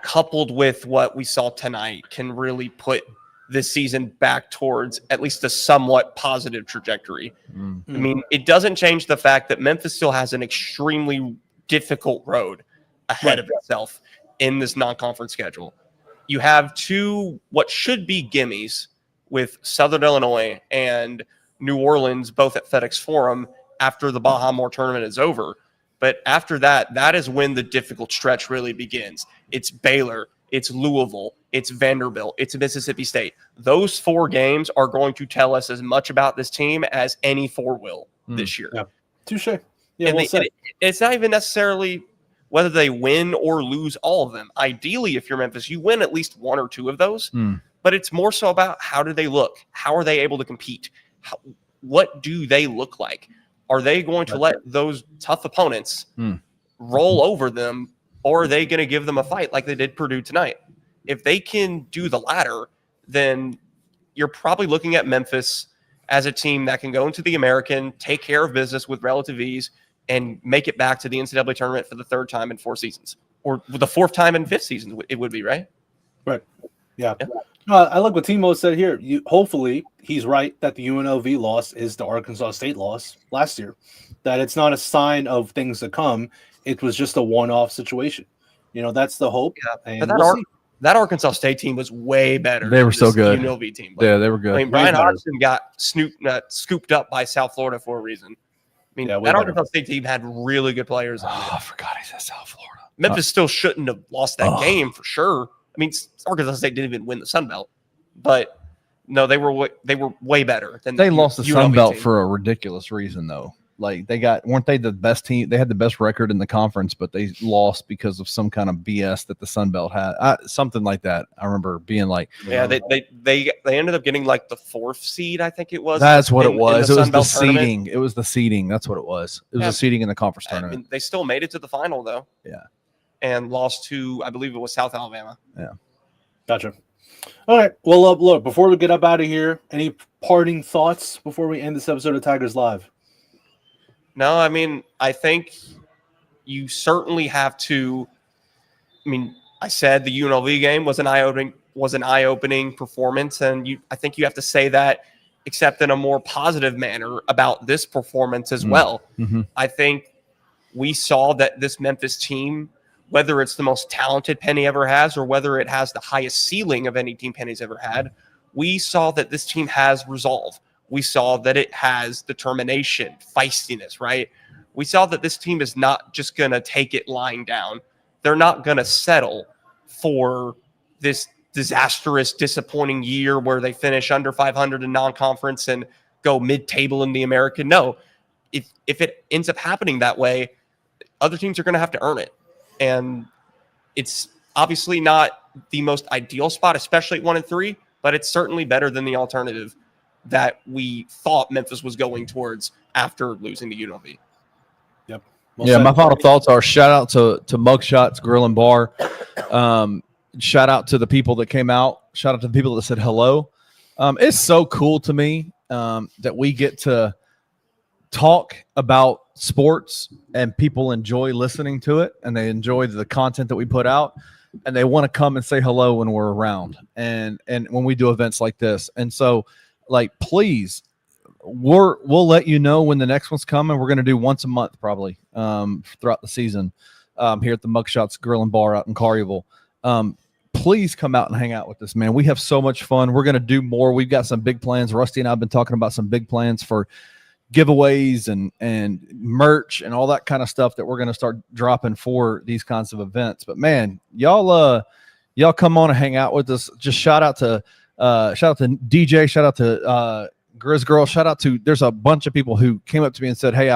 coupled with what we saw tonight can really put this season back towards at least a somewhat positive trajectory. I mean, it doesn't change the fact that Memphis still has an extremely difficult road ahead of itself in this non-conference schedule. You have two what should be gimmies with Southern Illinois and New Orleans, both at FedEx Forum after the Baha Mar Tournament is over. But after that, that is when the difficult stretch really begins. It's Baylor, it's Louisville, it's Vanderbilt, it's Mississippi State. Those four games are going to tell us as much about this team as any four will this year. Yeah. Touche. Yeah, well said. It's not even necessarily whether they win or lose all of them. Ideally, if you're Memphis, you win at least one or two of those. But it's more so about how do they look? How are they able to compete? What do they look like? Are they going to let those tough opponents roll over them, or are they going to give them a fight like they did Purdue tonight? If they can do the latter, then you're probably looking at Memphis as a team that can go into the American, take care of business with relative ease, and make it back to the NCAA tournament for the third time in 4 seasons, or the fourth time in 5th season. It would be right. Right. Yeah. I like what Timo said here. Hopefully, he's right that the UNLV loss is the Arkansas State loss last year, that it's not a sign of things to come. It was just a one-off situation. That's the hope. Yeah. And that Arkansas State team was way better. They were so good. UNLV team. Yeah, they were good. I mean, Brian Hodgson got scooped up by South Florida for a reason. I mean, that Arkansas State team had really good players. I forgot he said South Florida. Memphis still shouldn't have lost that game for sure. I mean, Arkansas State didn't even win the Sun Belt, but no, they were way better than they lost the Sun Belt team. for a ridiculous reason, though. Like weren't they the best team? They had the best record in the conference, but they lost because of some kind of BS that the Sun Belt had. Something like that. I remember being like, yeah, they ended up getting like the 4th seed, I think it was. That's what it was. It was the seeding. Tournament. It was the seeding. That's what it was. It was the seeding in the conference tournament. I mean, they still made it to the final though. Yeah, and lost to, I believe it was South Alabama. Yeah, gotcha. All right. Well, look, before we get up out of here, any parting thoughts before we end this episode of Tigers Live? No, I mean, I think you certainly have to. I mean, I said the UNLV game was an eye-opening performance, and I think you have to say that, except in a more positive manner about this performance as well. Mm-hmm. I think we saw that this Memphis team, whether it's the most talented Penny ever has or whether it has the highest ceiling of any team Penny's ever had, we saw that this team has resolve. We saw that it has determination, feistiness, right? We saw that this team is not just going to take it lying down. They're not going to settle for this disastrous, disappointing year where they finish under 500 in non-conference and go mid-table in the American. No, if it ends up happening that way, other teams are going to have to earn it. And it's obviously not the most ideal spot, especially at 1-3, but it's certainly better than the alternative that we thought Memphis was going towards after losing to UNLV. Yep. Well, my final thoughts are shout out to Mugshots Grill and Bar. Shout out to the people that came out. Shout out to the people that said hello. It's so cool to me that we get to talk about sports and people enjoy listening to it and they enjoy the content that we put out and they want to come and say hello when we're around and when we do events like this. And so, like, please we'll let you know when the next one's coming. We're going to do once a month probably throughout the season here at the Mugshots Grill and Bar out in Collierville. Please come out and hang out with us, man. We have so much fun. We're going to do more. We've got some big plans. Rusty and I have been talking about some big plans for giveaways and merch and all that kind of stuff that we're going to start dropping for these kinds of events. But man, y'all come on and hang out with us. Just shout out to DJ, shout out to Grizz Girl, shout out to, there's a bunch of people who came up to me and said, hey,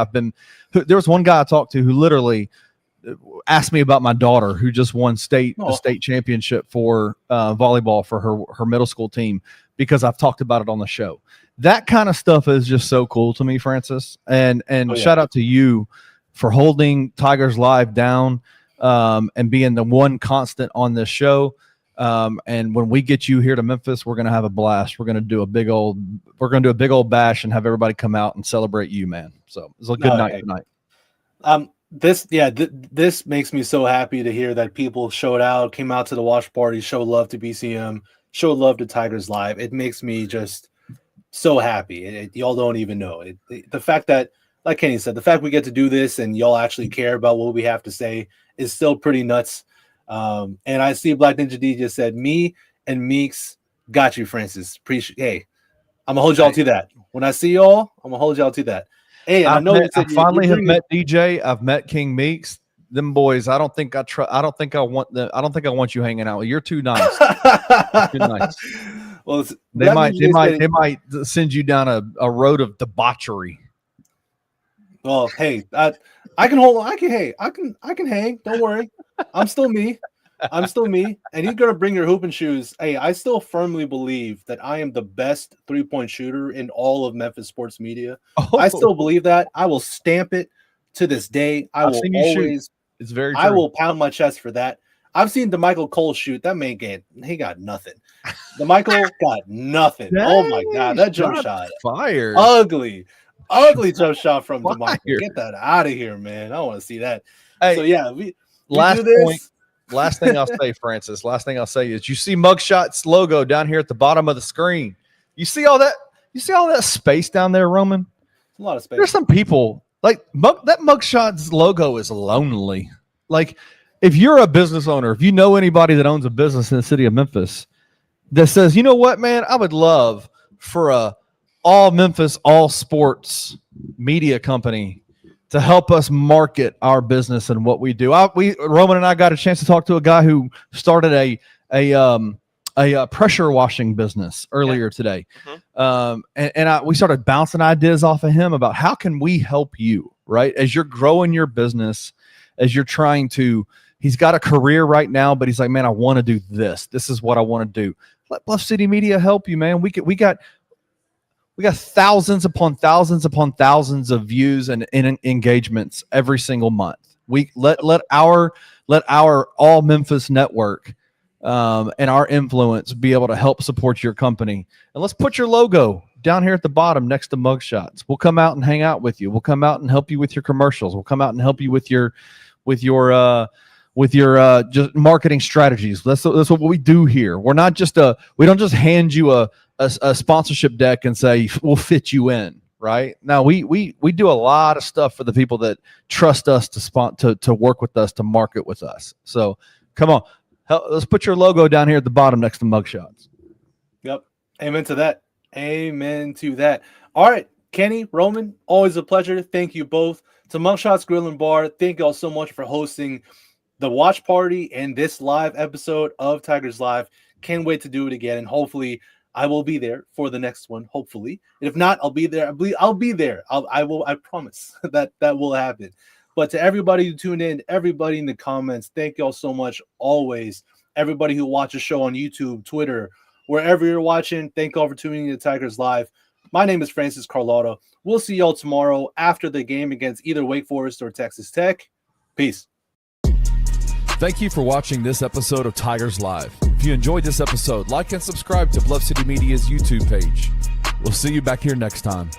there was one guy I talked to who literally asked me about my daughter who just won the state championship for volleyball for her middle school team because I've talked about it on the show. That kind of stuff is just so cool to me, Francis. And shout out to you for holding Tigers Live down and being the one constant on this show. And when we get you here to Memphis, we're going to have a blast. We're going to do a big old bash and have everybody come out and celebrate you, man. So it's a good night tonight. This makes me so happy to hear that people came out to the watch party, showed love to BCM, showed love to Tigers Live. It makes me just so happy. Y'all don't even know it. The fact that, like Kenny said, the fact we get to do this and y'all actually care about what we have to say is still pretty nuts. And I see Black Ninja D just said, me and Meeks got you, Francis. Hey, I'm gonna hold y'all to that. When I see y'all, I'm gonna hold y'all to that. Hey, I know I finally have met DJ. I've met King Meeks. Them boys, I don't think I want you hanging out. You're too nice. Too nice. Well, they might send you down a road of debauchery. Well, hey, I can hold on. I can hang. Don't worry. I'm still me. And you're gonna bring your hooping shoes. Hey, I still firmly believe that I am the best 3-point shooter in all of Memphis sports media. I still believe that. I will stamp it to this day. I will pound my chest for that. I've seen DeMichael Cole shoot. That man he got nothing. DeMichael got nothing. Dang, oh my God, that jump shot. Fire. Ugly jump shot from DeMichael. Get that out of here, man. I don't want to see that. Hey, so yeah, we do this. Point. Last thing I'll say, Francis. Last thing I'll say is you see Mugshots logo down here at the bottom of the screen. You see all that? You see all that space down there, Roman? A lot of space. There's some people like that Mugshots logo is lonely. Like if you're a business owner, if you know anybody that owns a business in the city of Memphis that says, you know what, man, I would love for a all Memphis, all sports media company to help us market our business and what we do. Roman and I got a chance to talk to a guy who started a pressure washing business earlier today. Mm-hmm. We started bouncing ideas off of him about how can we help you, right? As you're growing your business, as you're trying to, he's got a career right now, but he's like, man, I want to do this. This is what I want to do. Let Bluff City Media help you, man. We got thousands upon thousands upon thousands of views and engagements every single month. We let our all Memphis network and our influence be able to help support your company. And let's put your logo down here at the bottom next to Mugshots. We'll come out and hang out with you. We'll come out and help you with your commercials. We'll come out and help you with your just marketing strategies. That's what we do here. We're not just we don't just hand you a sponsorship deck and say we'll fit you in, right? Now we do a lot of stuff for the people that trust us to work with us, to market with us. So come on, let's put your logo down here at the bottom next to Mugshots. Yep. Amen to that. Amen to that. All right, Kenny, Roman, always a pleasure. Thank you both. To Mugshots Grill and Bar, thank y'all so much for hosting the watch party and this live episode of Tigers Live. Can't wait to do it again, and hopefully I will be there for the next one. Hopefully, and if not, I'll be there. I'll be there. I will. I promise that will happen. But to everybody who tuned in, everybody in the comments, thank y'all so much. Always, everybody who watches the show on YouTube, Twitter, wherever you're watching, thank y'all for tuning in to Tigers Live. My name is Francis Carlotta. We'll see y'all tomorrow after the game against either Wake Forest or Texas Tech. Peace. Thank you for watching this episode of Tigers Live. If you enjoyed this episode, like and subscribe to Bluff City Media's YouTube page. We'll see you back here next time.